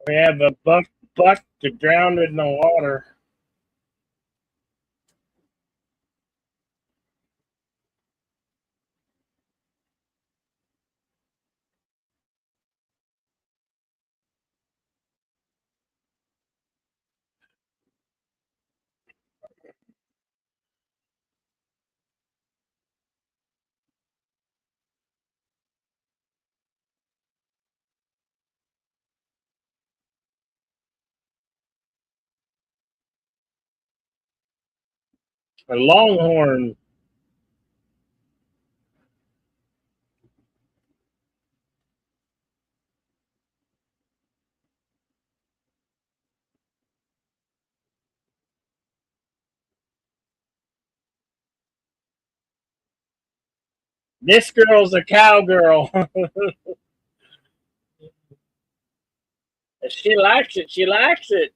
We have a buck that drowned in the water. A longhorn. This girl's a cowgirl. She likes it. She likes it.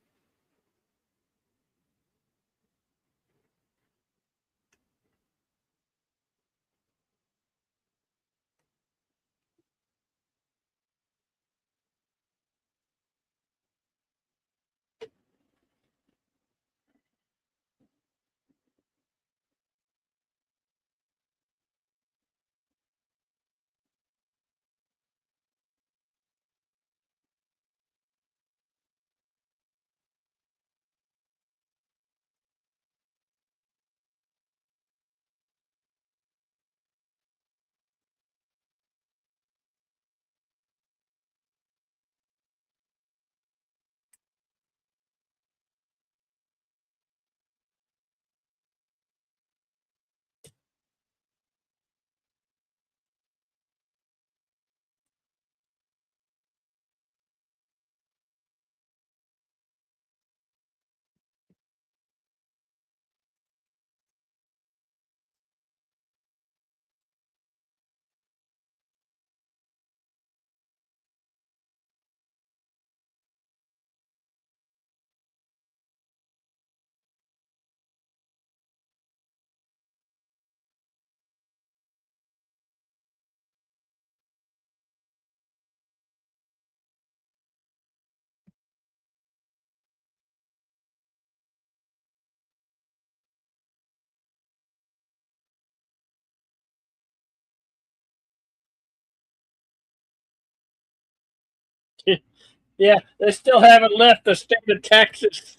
Yeah, they still haven't left the state of Texas.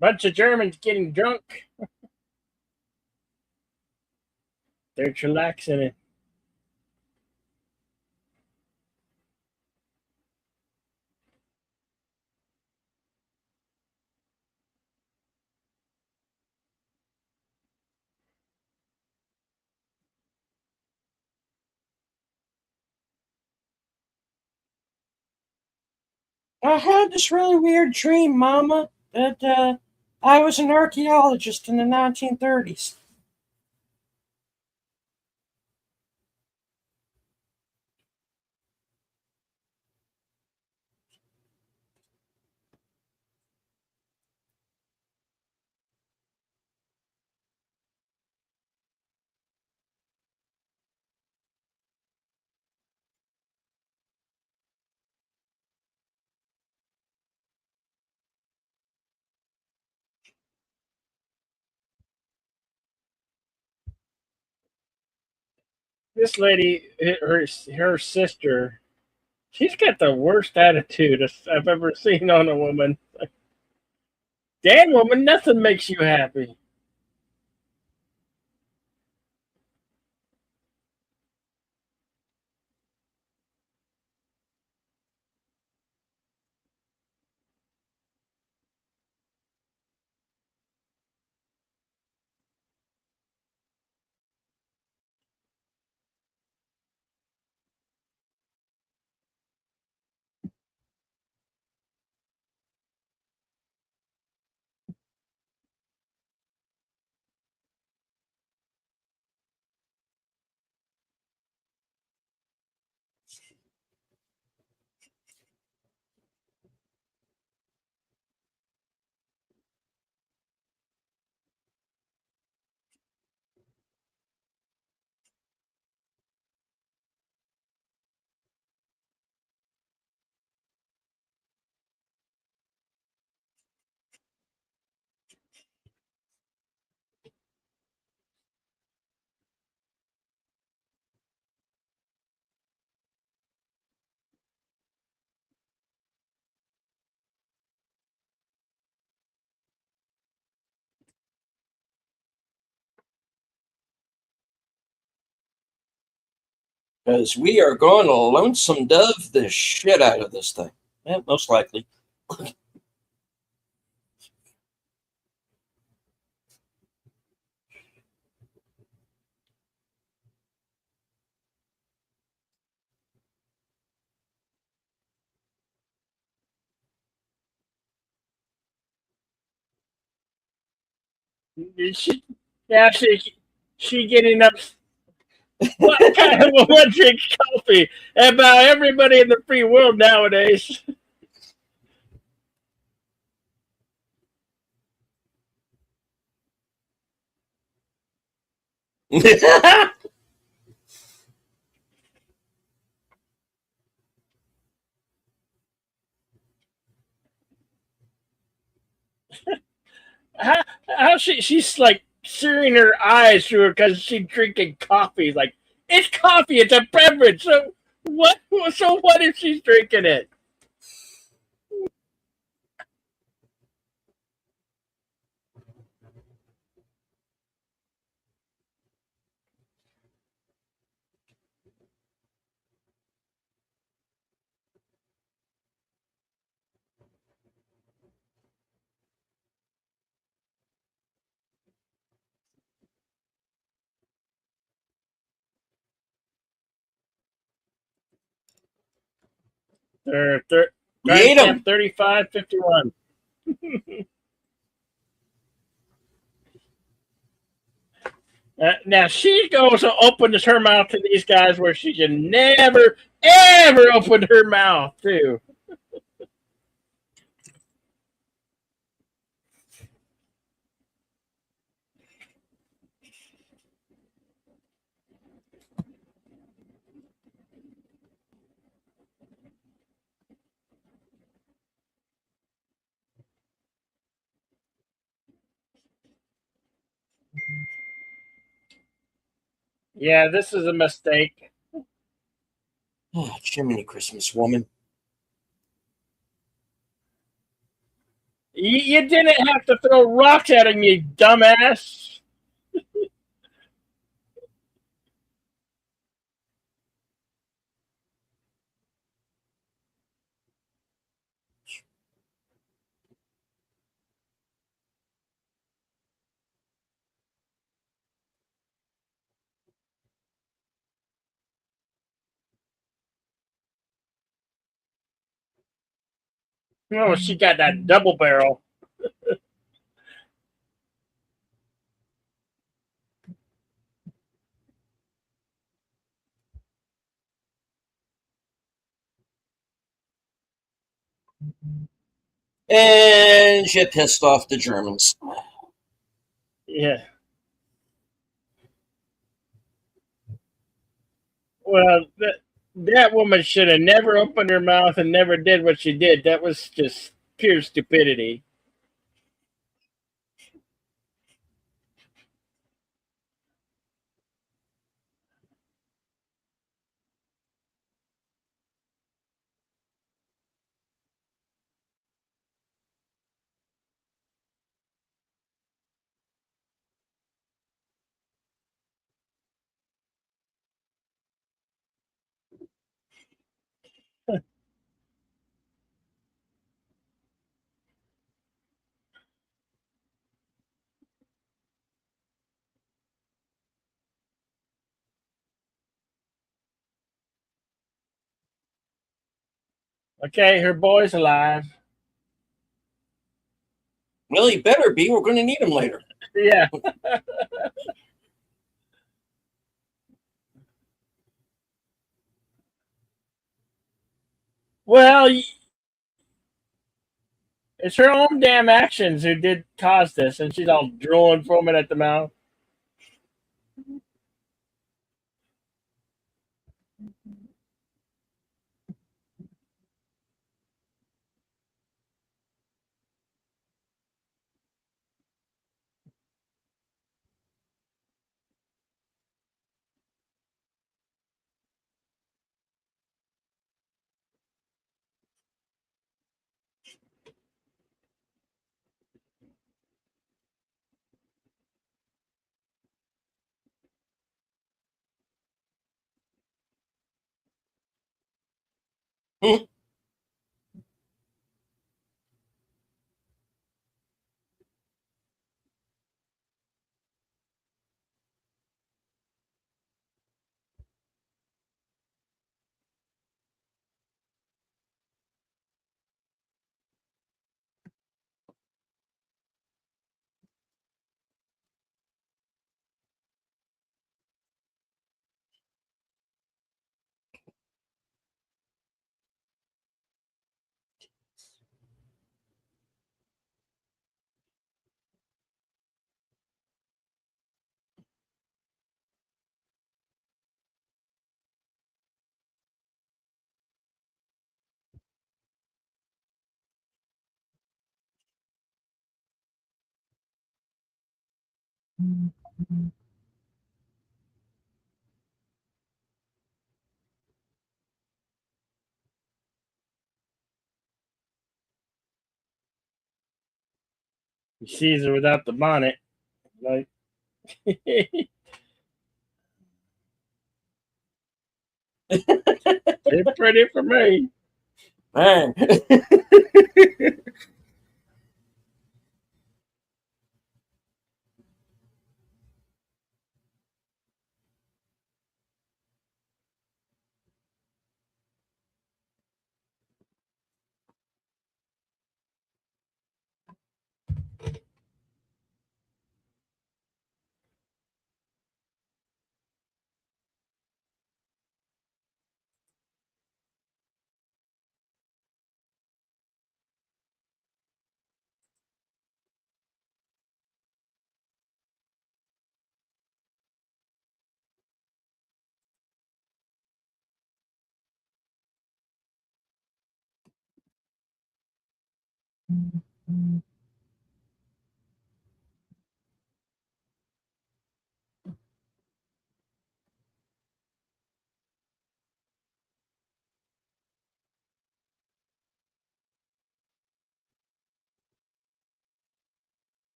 Bunch of Germans getting drunk. They're chillaxing it. I had this really weird dream, Mama, that I was an archaeologist in the 1930s. this lady, her sister, she's got the worst attitude I've ever seen on a woman. Damn, woman, nothing makes you happy. Because we are going to lonesome dove the shit out of this thing. Yeah, most likely. She, yeah, she getting up. What kind of woman drinks coffee? About everybody in the free world nowadays. How, how she's like searing her eyes through her because she's drinking coffee. Like, it's coffee, it's a beverage. So what? So what if she's drinking it? You ate Timestamp them. 3551. Now she goes to open her mouth to these guys where she can never, ever open her mouth too. Yeah, this is a mistake. Oh, Jiminy Christmas woman. You didn't have to throw rocks at him, you dumbass. Oh, she got that double barrel. And she pissed off the Germans. Yeah. Well, that woman should have never opened her mouth and never did what she did. That was just pure stupidity. Okay, her boy's alive. Well, he better be. We're going to need him later. Yeah. Well, it's her own damn actions who did cause this, and she's all drooling from it at the mouth. He sees her without the bonnet. Like, it's pretty for me. Man.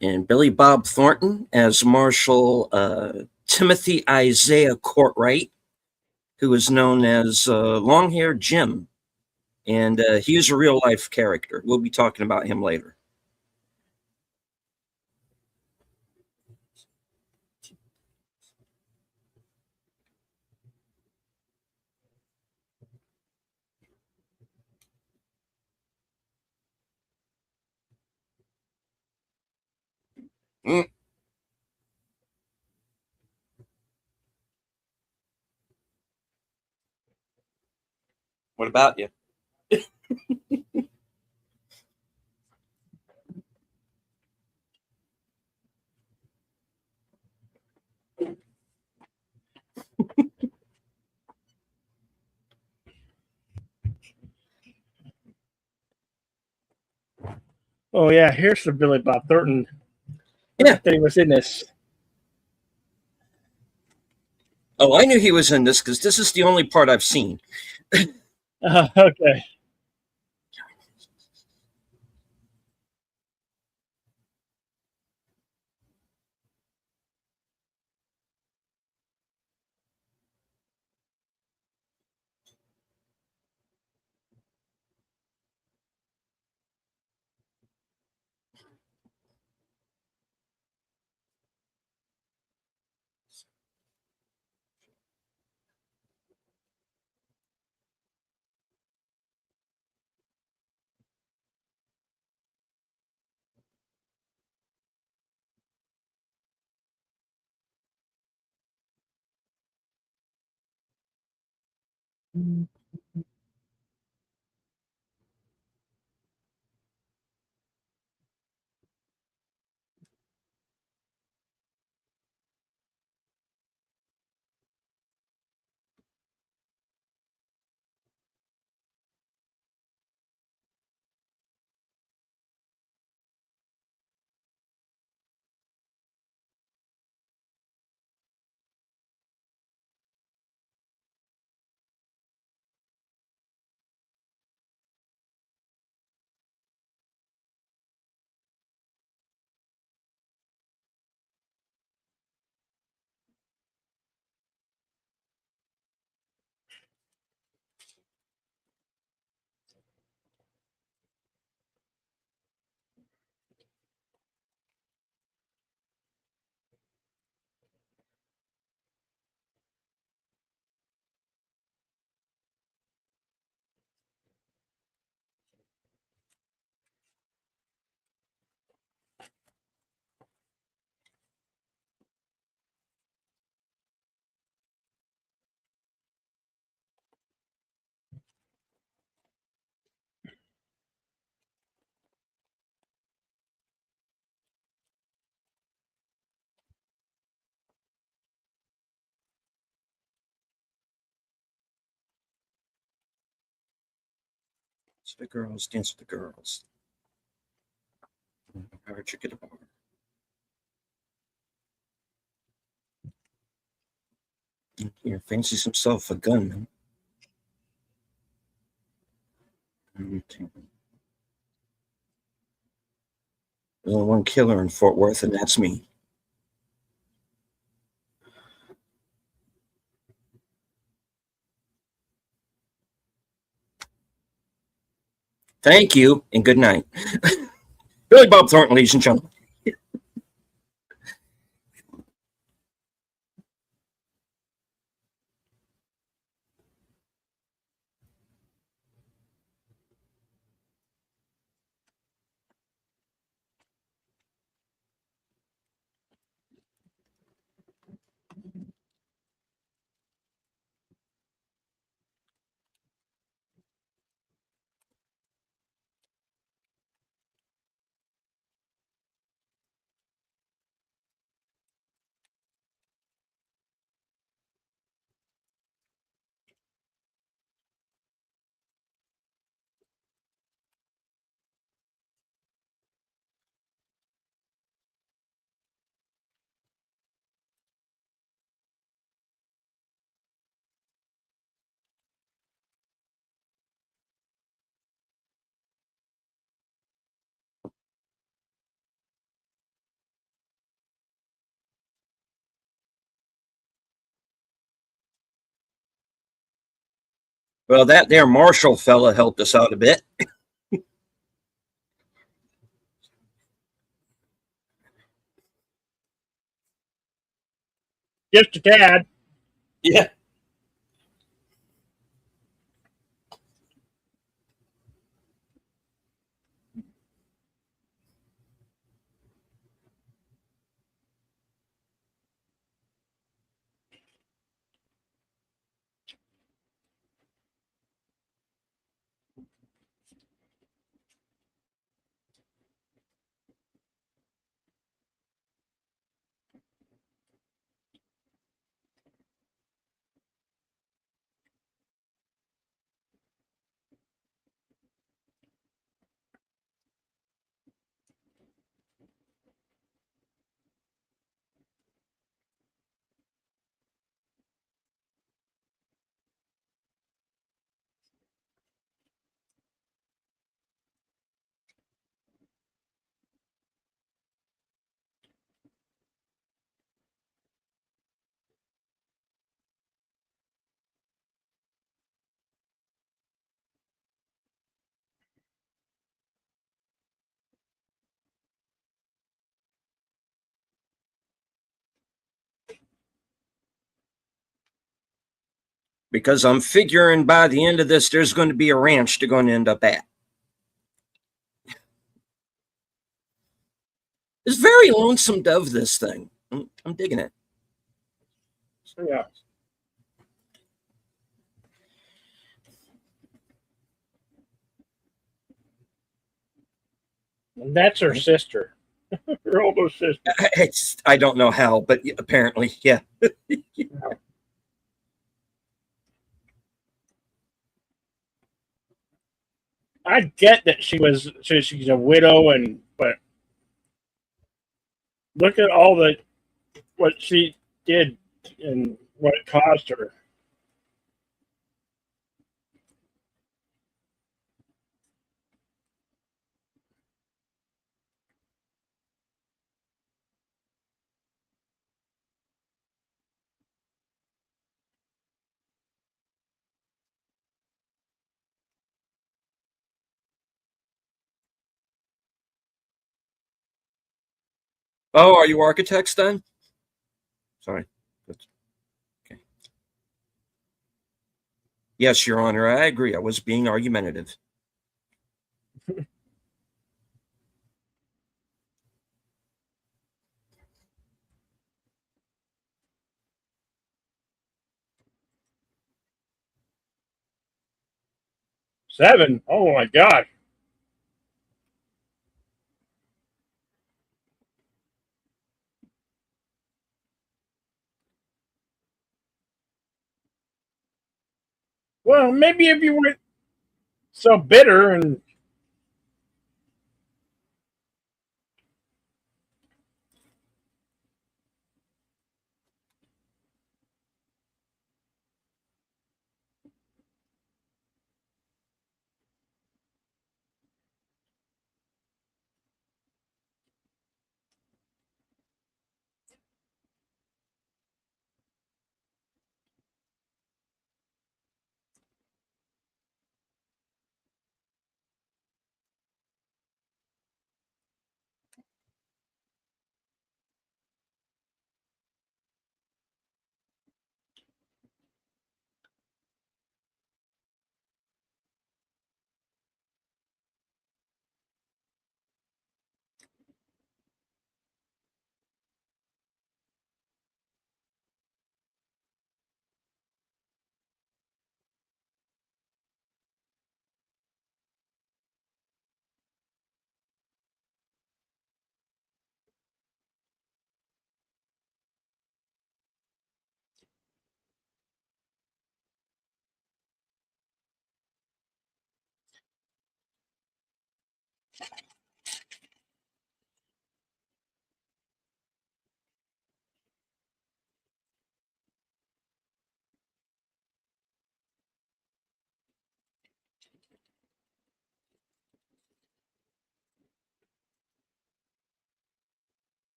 And Billy Bob Thornton as Marshal Timothy Isaiah Courtwright, who is known as Long Haired Jim. And he is a real life character. We'll be talking about him later. Mm. What about you? Oh yeah, here's the Billy Bob Thornton. Yeah. That he was in this. Oh, I knew he was in this because this is the only part I've seen. Okay. So the girls dance with the girls. Power chicken bar. Here, fancies himself a gun. There's only one killer in Fort Worth, and that's me. Thank you, and good night. Billy Bob Thornton, ladies and gentlemen. Well, that there Marshall fella helped us out a bit. Just a tad. Yeah. Because I'm figuring by the end of this, there's going to be a ranch they're going to end up at. It's very lonesome dove, this thing. I'm digging it. Yeah. And that's her sister. Her older sister. I don't know how, but apparently, yeah. I get that she's a widow, but look at all the what she did and what it caused her. Oh, are you architects then? Sorry. Okay. Yes, Your Honor, I agree. I was being argumentative. Seven. Oh my God. Well, maybe if you weren't so bitter and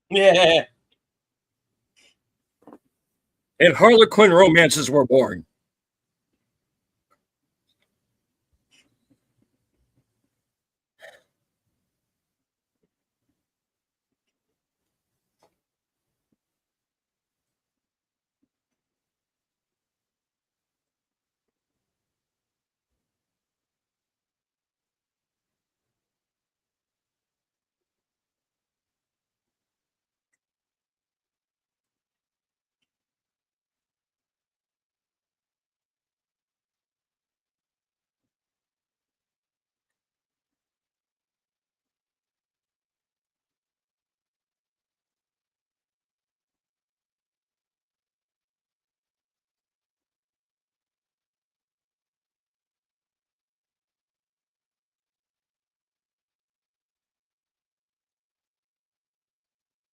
Yeah. And Harlequin romances were born.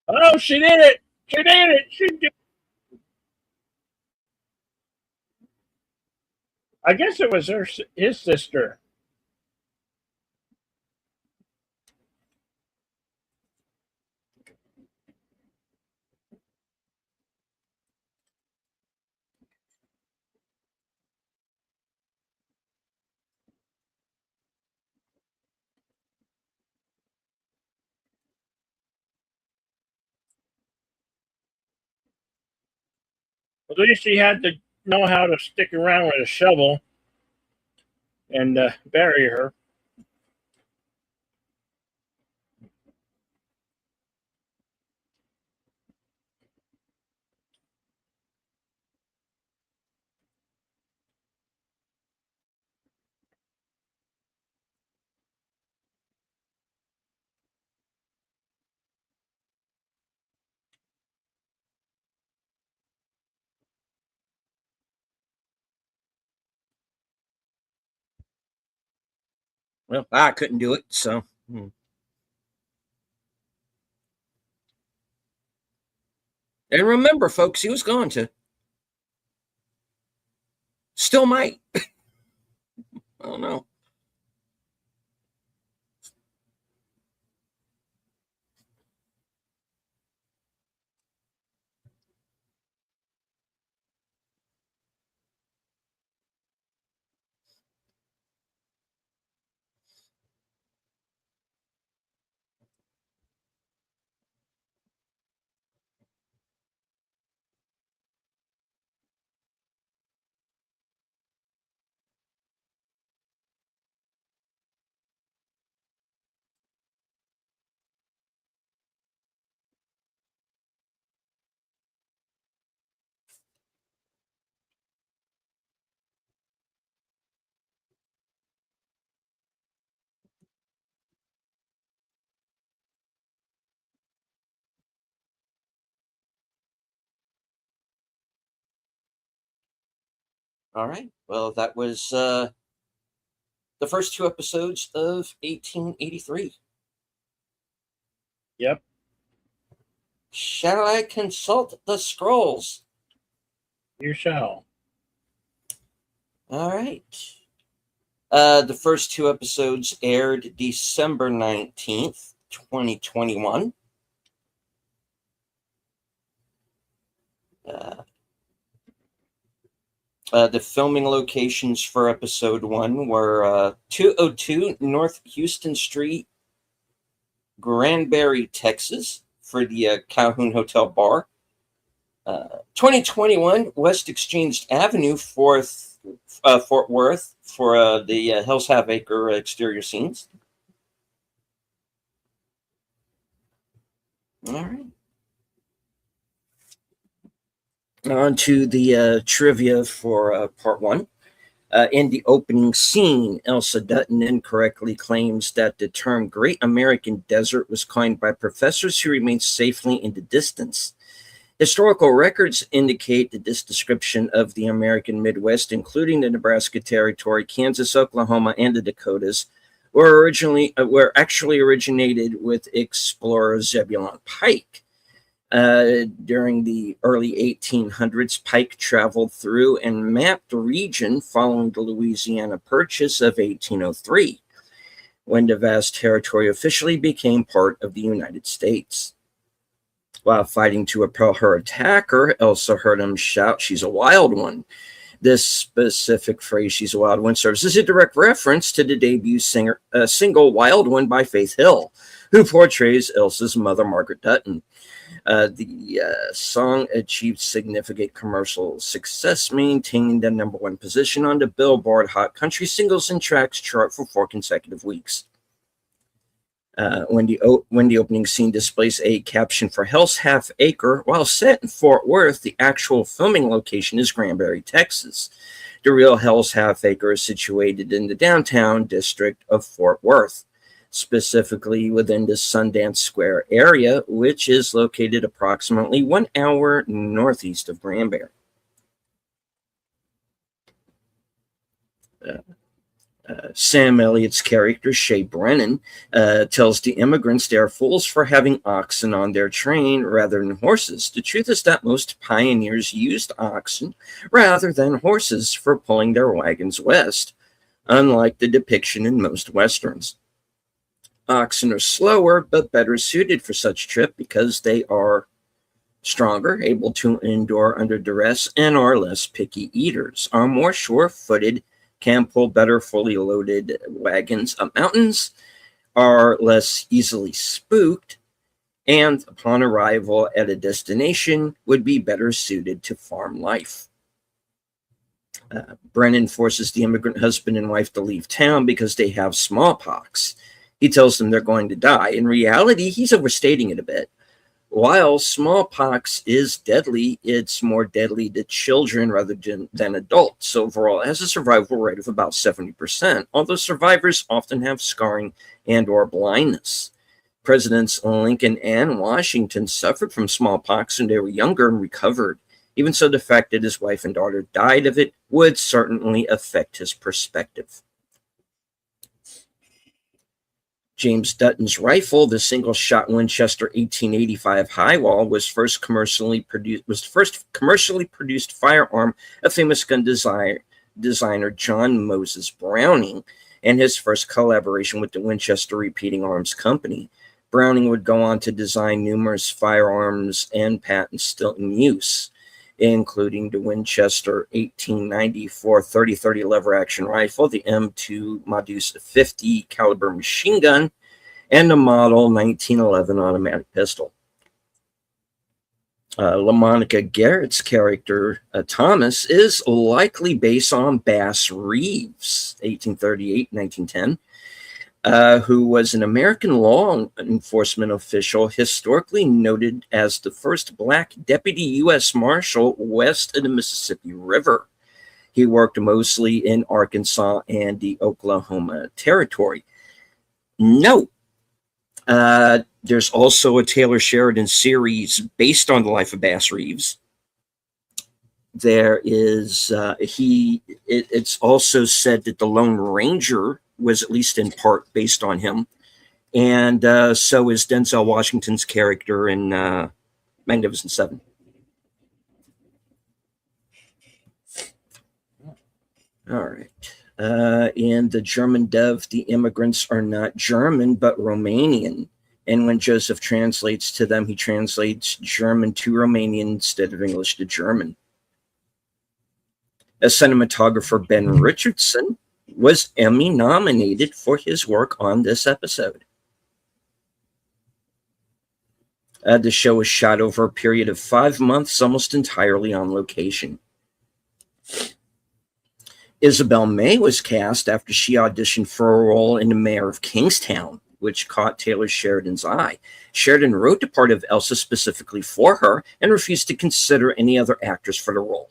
Oh, she did it! She did it! She did. I guess it was his sister. At least he had to know how to stick around with a shovel and bury her. Well, I couldn't do it, so. And remember, folks, he was going to. Still might. I don't know. All right. Well, that was the first two episodes of 1883. Yep. Shall I consult the scrolls? You shall. All right. The first two episodes aired December 19th, 2021. The filming locations for episode one were 202 North Houston Street, Granbury, Texas, for the Calhoun Hotel Bar. 2021 West Exchange Avenue, Fort Worth, for the Hell's Half Acre exterior scenes. All right. On to the trivia for part one. In the opening scene, Elsa Dutton incorrectly claims that the term Great American Desert was coined by professors who remained safely in the distance. Historical records indicate that this description of the American Midwest, including the Nebraska Territory, Kansas, Oklahoma, and the Dakotas, were actually originated with explorer Zebulon Pike. During the early 1800s, Pike traveled through and mapped the region following the Louisiana Purchase of 1803. when the vast territory officially became part of the United States. While fighting to repel her attacker, Elsa heard him shout, "She's a wild one." This specific phrase, "she's a wild one," serves as a direct reference to the debut single "Wild One" by Faith Hill, who portrays Elsa's mother, Margaret Dutton. The song achieved significant commercial success, maintaining the #1 position on the Billboard Hot Country Singles and Tracks chart for 4 consecutive weeks. When the opening scene displays a caption for Hell's Half Acre, while set in Fort Worth, the actual filming location is Granbury, Texas. The real Hell's Half Acre is situated in the downtown district of Fort Worth, specifically within the Sundance Square area, which is located approximately 1 hour northeast of Granbury. Sam Elliott's character, Shay Brennan, tells the immigrants they are fools for having oxen on their train rather than horses. The truth is that most pioneers used oxen rather than horses for pulling their wagons west, unlike the depiction in most westerns. Oxen are slower but better suited for such trip because they are stronger, able to endure under duress, and are less picky eaters. Are more sure-footed, can pull better fully loaded wagons up mountains, are less easily spooked, and upon arrival at a destination would be better suited to farm life. Brennan forces the immigrant husband and wife to leave town because they have smallpox. He tells them they're going to die. In reality, he's overstating it a bit. While smallpox is deadly, it's more deadly to children rather than adults. Overall, it has a survival rate of about 70%, although survivors often have scarring and or blindness. Presidents Lincoln and Washington suffered from smallpox when they were younger and recovered. Even so, the fact that his wife and daughter died of it would certainly affect his perspective. James Dutton's rifle, the single-shot Winchester 1885 Highwall, was first commercially produced firearm of famous gun designer John Moses Browning, and his first collaboration with the Winchester Repeating Arms Company. Browning would go on to design numerous firearms and patents still in use, including the Winchester 1894 30-30 lever-action rifle, the M2 Modus 50 caliber machine gun, and the model 1911 automatic pistol. LaMonica Garrett's character, Thomas, is likely based on Bass Reeves, 1838-1910, who was an American law enforcement official historically noted as the first black deputy U.S. Marshal west of the Mississippi River. He worked mostly in Arkansas and the Oklahoma Territory. Note, there's also a Taylor Sheridan series based on the life of Bass Reeves. There is, it's also said that the Lone Ranger was at least in part based on him. And so is Denzel Washington's character in Magnificent Seven. All right. In the German dub, the immigrants are not German, but Romanian. And when Joseph translates to them, he translates German to Romanian instead of English to German. As cinematographer Ben Richardson was Emmy nominated for his work on this episode. The show was shot over a period of 5 months, almost entirely on location. Isabel May was cast after she auditioned for a role in The Mayor of Kingstown, which caught Taylor Sheridan's eye. Sheridan wrote the part of Elsa specifically for her and refused to consider any other actors for the role.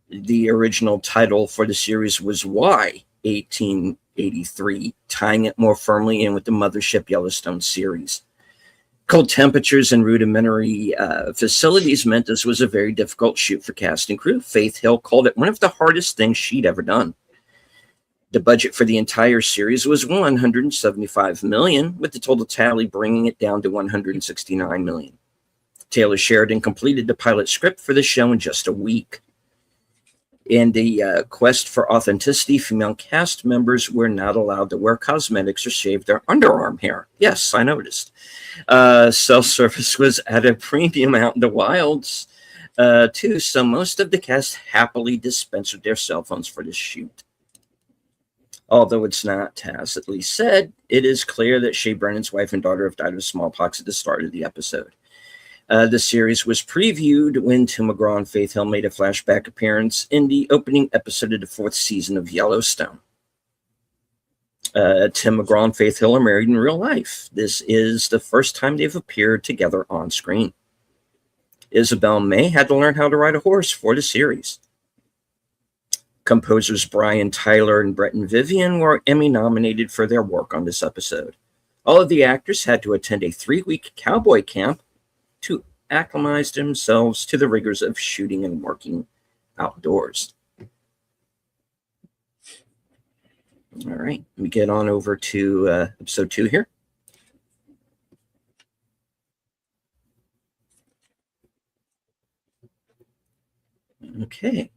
The original title for the series was Y, 1883, tying it more firmly in with the Mothership Yellowstone series. Cold temperatures and rudimentary facilities meant this was a very difficult shoot for cast and crew. Faith Hill called it one of the hardest things she'd ever done. The budget for the entire series was $175 million, with the total tally bringing it down to $169 million. Taylor Sheridan completed the pilot script for the show in just a week. In the quest for authenticity, female cast members were not allowed to wear cosmetics or shave their underarm hair. Yes, I noticed. Cell service was at a premium out in the wilds, too, so most of the cast happily dispensed with their cell phones for this shoot. Although it's not tacitly said, it is clear that Shea Brennan's wife and daughter have died of smallpox at the start of the episode. The series was previewed when Tim McGraw and Faith Hill made a flashback appearance in the opening episode of the 4th season of Yellowstone. Tim McGraw and Faith Hill are married in real life. This is the first time they've appeared together on screen. Isabel May had to learn how to ride a horse for the series. Composers Brian Tyler and Bretton Vivian were Emmy nominated for their work on this episode. All of the actors had to attend a 3-week cowboy camp to acclimatize themselves to the rigors of shooting and working outdoors. All right, let me get on over to episode 2 here. Okay.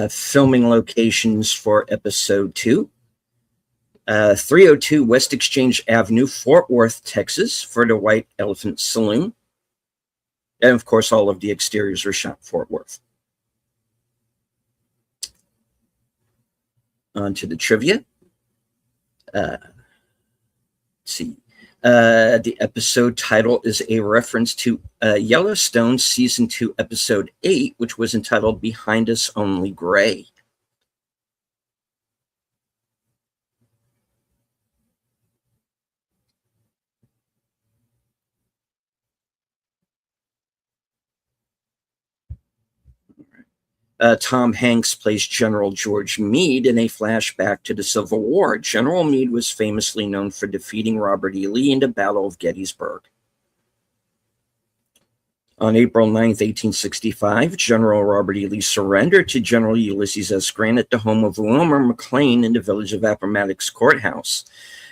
Filming locations for episode 2. 302 West Exchange Avenue, Fort Worth, Texas, for the White Elephant Saloon. And of course, all of the exteriors were shot in Fort Worth. On to the trivia. Let's see. The episode title is a reference to Yellowstone Season 2, Episode 8, which was entitled Behind Us Only Gray. Tom Hanks plays General George Meade in a flashback to the Civil War. General Meade was famously known for defeating Robert E. Lee in the Battle of Gettysburg. On April 9, 1865, General Robert E. Lee surrendered to General Ulysses S. Grant at the home of Wilmer McLean in the village of Appomattox Courthouse,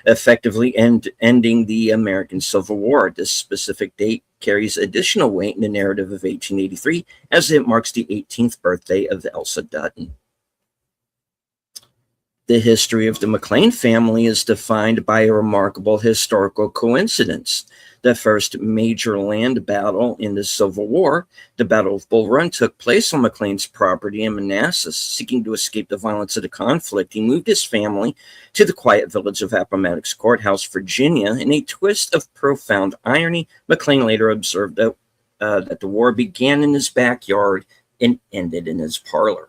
effectively ending the American Civil War. This specific date carries additional weight in the narrative of 1883 as it marks the 18th birthday of Elsa Dutton. The history of the McLean family is defined by a remarkable historical coincidence. The first major land battle in the Civil War, the Battle of Bull Run, took place on McLean's property in Manassas. Seeking to escape the violence of the conflict, he moved his family to the quiet village of Appomattox Courthouse, Virginia. In a twist of profound irony, McLean later observed that the war began in his backyard and ended in his parlor.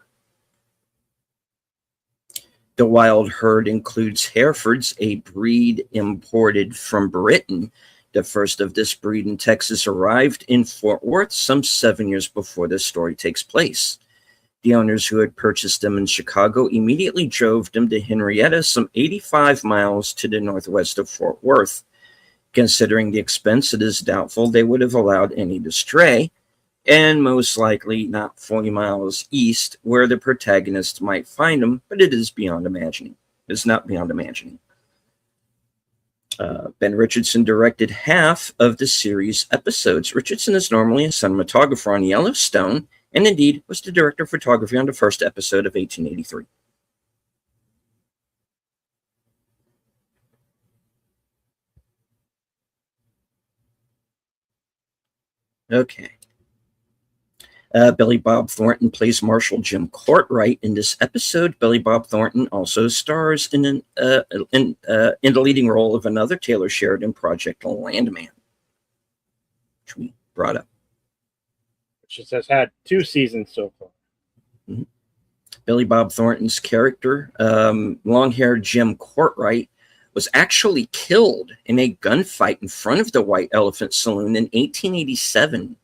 The wild herd includes Herefords, a breed imported from Britain. The first of this breed in Texas arrived in Fort Worth some 7 years before this story takes place. The owners who had purchased them in Chicago immediately drove them to Henrietta, some 85 miles to the northwest of Fort Worth. Considering the expense, it is doubtful they would have allowed any to stray, and most likely not 40 miles east where the protagonist might find them, but it is beyond imagining. It's not beyond imagining. Ben Richardson directed half of the series episodes. Richardson is normally a cinematographer on Yellowstone, and indeed was the director of photography on the first episode of 1883. Okay. Billy Bob Thornton plays Marshal Jim Courtright in this episode. Billy Bob Thornton also stars in the leading role of another Taylor Sheridan project, Landman, which we brought up. Which has had 2 seasons so far. Mm-hmm. Billy Bob Thornton's character, long-haired Jim Courtright, was actually killed in a gunfight in front of the White Elephant Saloon in 1887.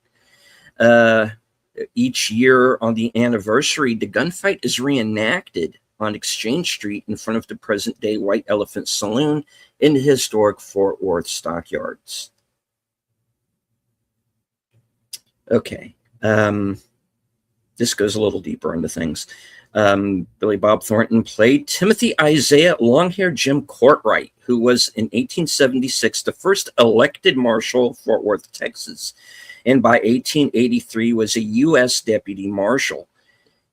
Each year on the anniversary, the gunfight is reenacted on Exchange Street in front of the present-day White Elephant Saloon in the historic Fort Worth stockyards. Okay. This goes a little deeper into things. Billy Bob Thornton played Timothy Isaiah long-haired Jim Courtright, who was in 1876 the first elected marshal of Fort Worth, Texas. and by 1883 was a U.S. deputy marshal.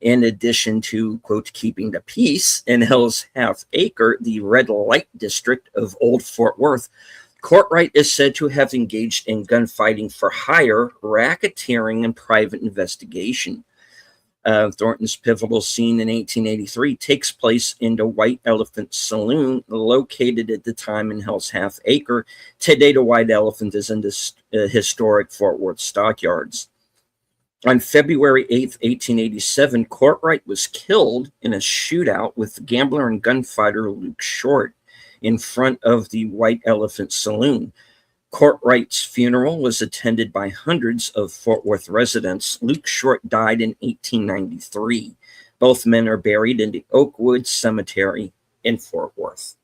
In addition to, quote, keeping the peace in Hell's Half Acre, the red light district of Old Fort Worth, Courtright is said to have engaged in gunfighting for hire, racketeering, and private investigation. Thornton's pivotal scene in 1883 takes place in the White Elephant Saloon, located at the time in Hell's Half Acre. Today, the White Elephant is in the historic Fort Worth stockyards. On February 8th, 1887, Courtright was killed in a shootout with gambler and gunfighter Luke Short in front of the White Elephant Saloon. Courtright's funeral was attended by hundreds of Fort Worth residents. Luke Short died in 1893. Both men are buried in the Oakwood Cemetery in Fort Worth.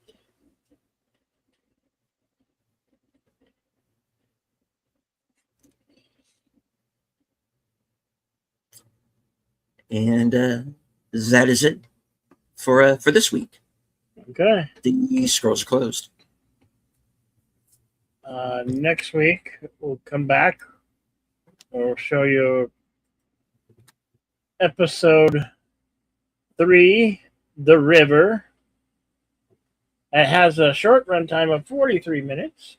And that is it for this week. Okay. The scrolls are closed. Next week, we'll come back. We'll show you episode 3, The River. It has a short runtime of 43 minutes.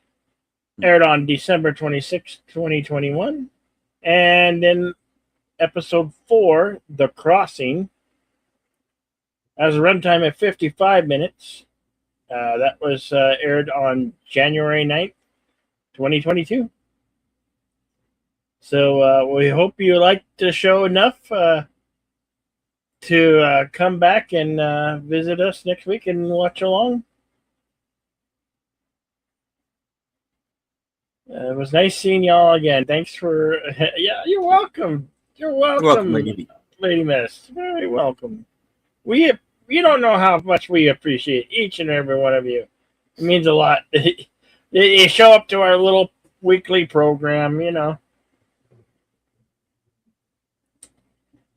Aired on December 26, 2021. And then episode 4, The Crossing, has a runtime of 55 minutes. That was aired on January 9th, 2022. So we hope you liked the show enough to come back and visit us next week and watch along. It was nice seeing y'all again. Thanks for... yeah, you're welcome. You're welcome, Lady Miss. Very welcome. You don't know how much we appreciate each and every one of you. It means a lot. You show up to our little weekly program, you know.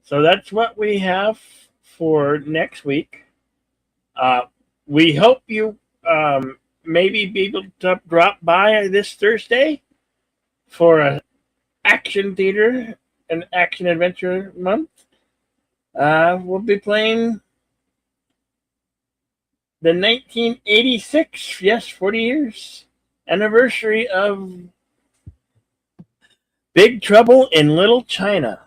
So that's what we have for next week. We hope you maybe be able to drop by this Thursday for a action theater and action adventure month. We'll be playing the 1986, yes, 40 years anniversary of Big Trouble in Little China,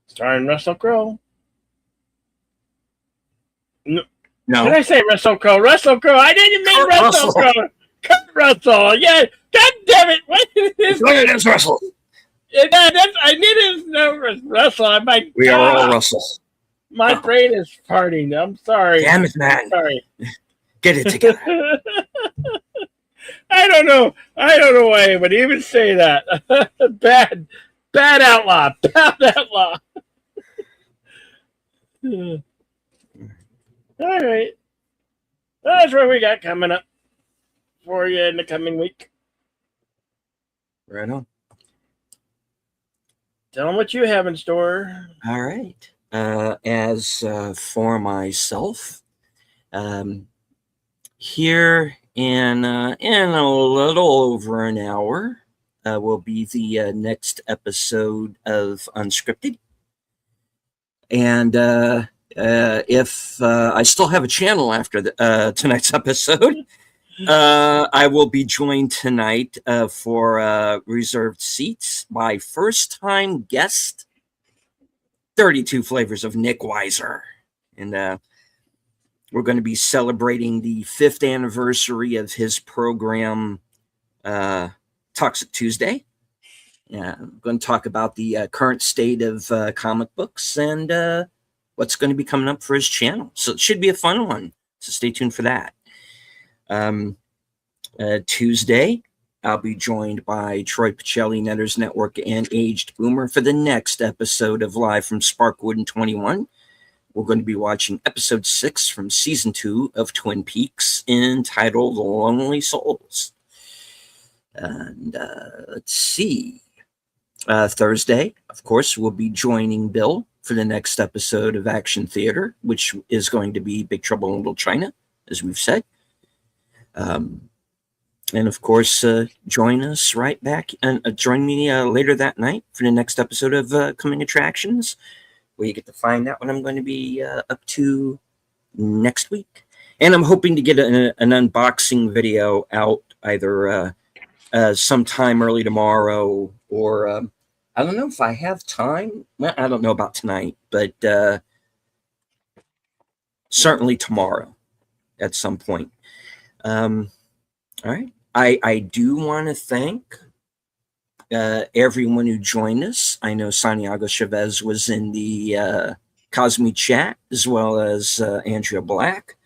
starring Russell Crowe. No. Did I say Russell Crowe? Russell Crowe. I didn't mean Kurt Russell Crowe. Kurt Russell. Yeah. God damn it. What is this? It is Russell. I knew his name was Russell. We are all Russell. My brain is farting. I'm sorry. Damn it, man. Sorry. Get it together. I don't know why I would even say that. Bad outlaw. Bad outlaw. All right. That's what we got coming up for you in the coming week. Right on. Tell them what you have in store. All right. As for myself, here in a little over an hour will be the next episode of Unscripted. And if I still have a channel after tonight's episode, I will be joined tonight for reserved seats by first-time guest, 32 Flavors of Nick Weiser. And we're going to be celebrating the 5th anniversary of his program, Toxic Tuesday. I'm going to talk about the current state of comic books and what's going to be coming up for his channel. So it should be a fun one. So stay tuned for that. Tuesday, I'll be joined by Troy Pacelli, Netters Network, and Aged Boomer for the next episode of Live from Sparkwood in 21. We're going to be watching episode 6 from season 2 of Twin Peaks, entitled Lonely Souls. And let's see. Thursday, of course, we'll be joining Bill for the next episode of Action Theater, which is going to be Big Trouble in Little China, as we've said. And of course, join us right back and join me later that night for the next episode of Coming Attractions, where you get to find out what I'm going to be up to next week. And I'm hoping to get an unboxing video out either sometime early tomorrow, or I don't know if I have time. Well, I don't know about tonight, but certainly tomorrow at some point. All right. I do want to thank everyone who joined us. I know Santiago Chavez was in the Cosme chat, as well as Andrea Black.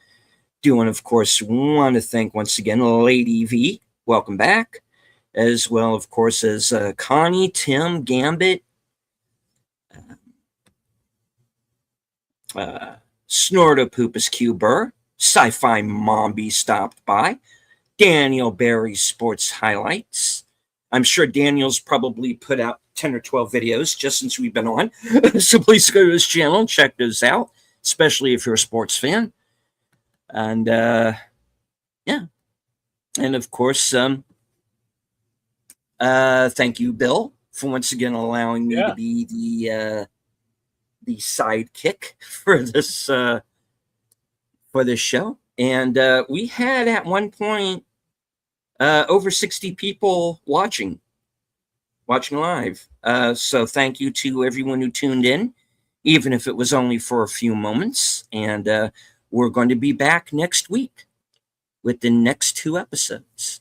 Of course, want to thank once again Lady V. Welcome back. As well, of course, as Connie, Tim, Gambit, Snortopoopus Cuber, Sci-Fi Mombi stopped by, Daniel Barry's Sports Highlights. I'm sure Daniel's probably put out 10 or 12 videos just since we've been on. So please go to his channel and check those out, especially if you're a sports fan. And yeah. And of course, thank you, Bill, for once again allowing me to be the sidekick for this show. And we had at one point over 60 people watching live. So thank you to everyone who tuned in, even if it was only for a few moments. And we're going to be back next week with the next 2 episodes.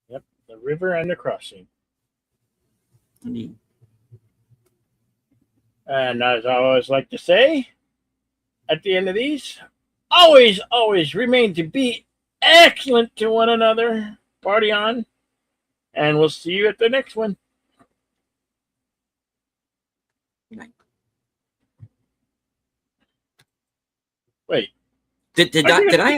Yep, the river and the crossing. Indeed. And as I always like to say, at the end of these, always remain to be excellent to one another. Party on. And we'll see you at the next one. Wait. Did I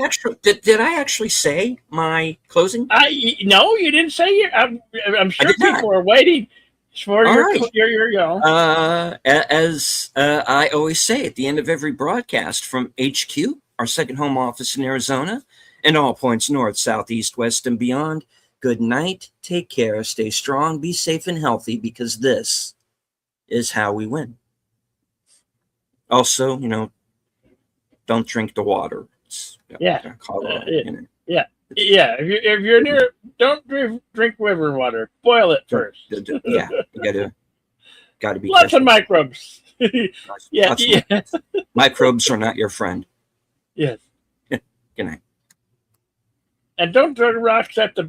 actually say my closing? No, you didn't say it. I'm sure people are waiting for your As I always say at the end of every broadcast, from HQ, our second home office in Arizona, and all points north, south, east, west, and beyond, good night, take care, stay strong, be safe and healthy, because this is how we win. Also, don't drink the water. Yeah. Yeah. If you're near, don't drink river water. Boil it first. Yeah, you gotta be lots careful. of microbes. Yeah. Microbes are not your friend. Yes. Good night. And don't throw the rocks at the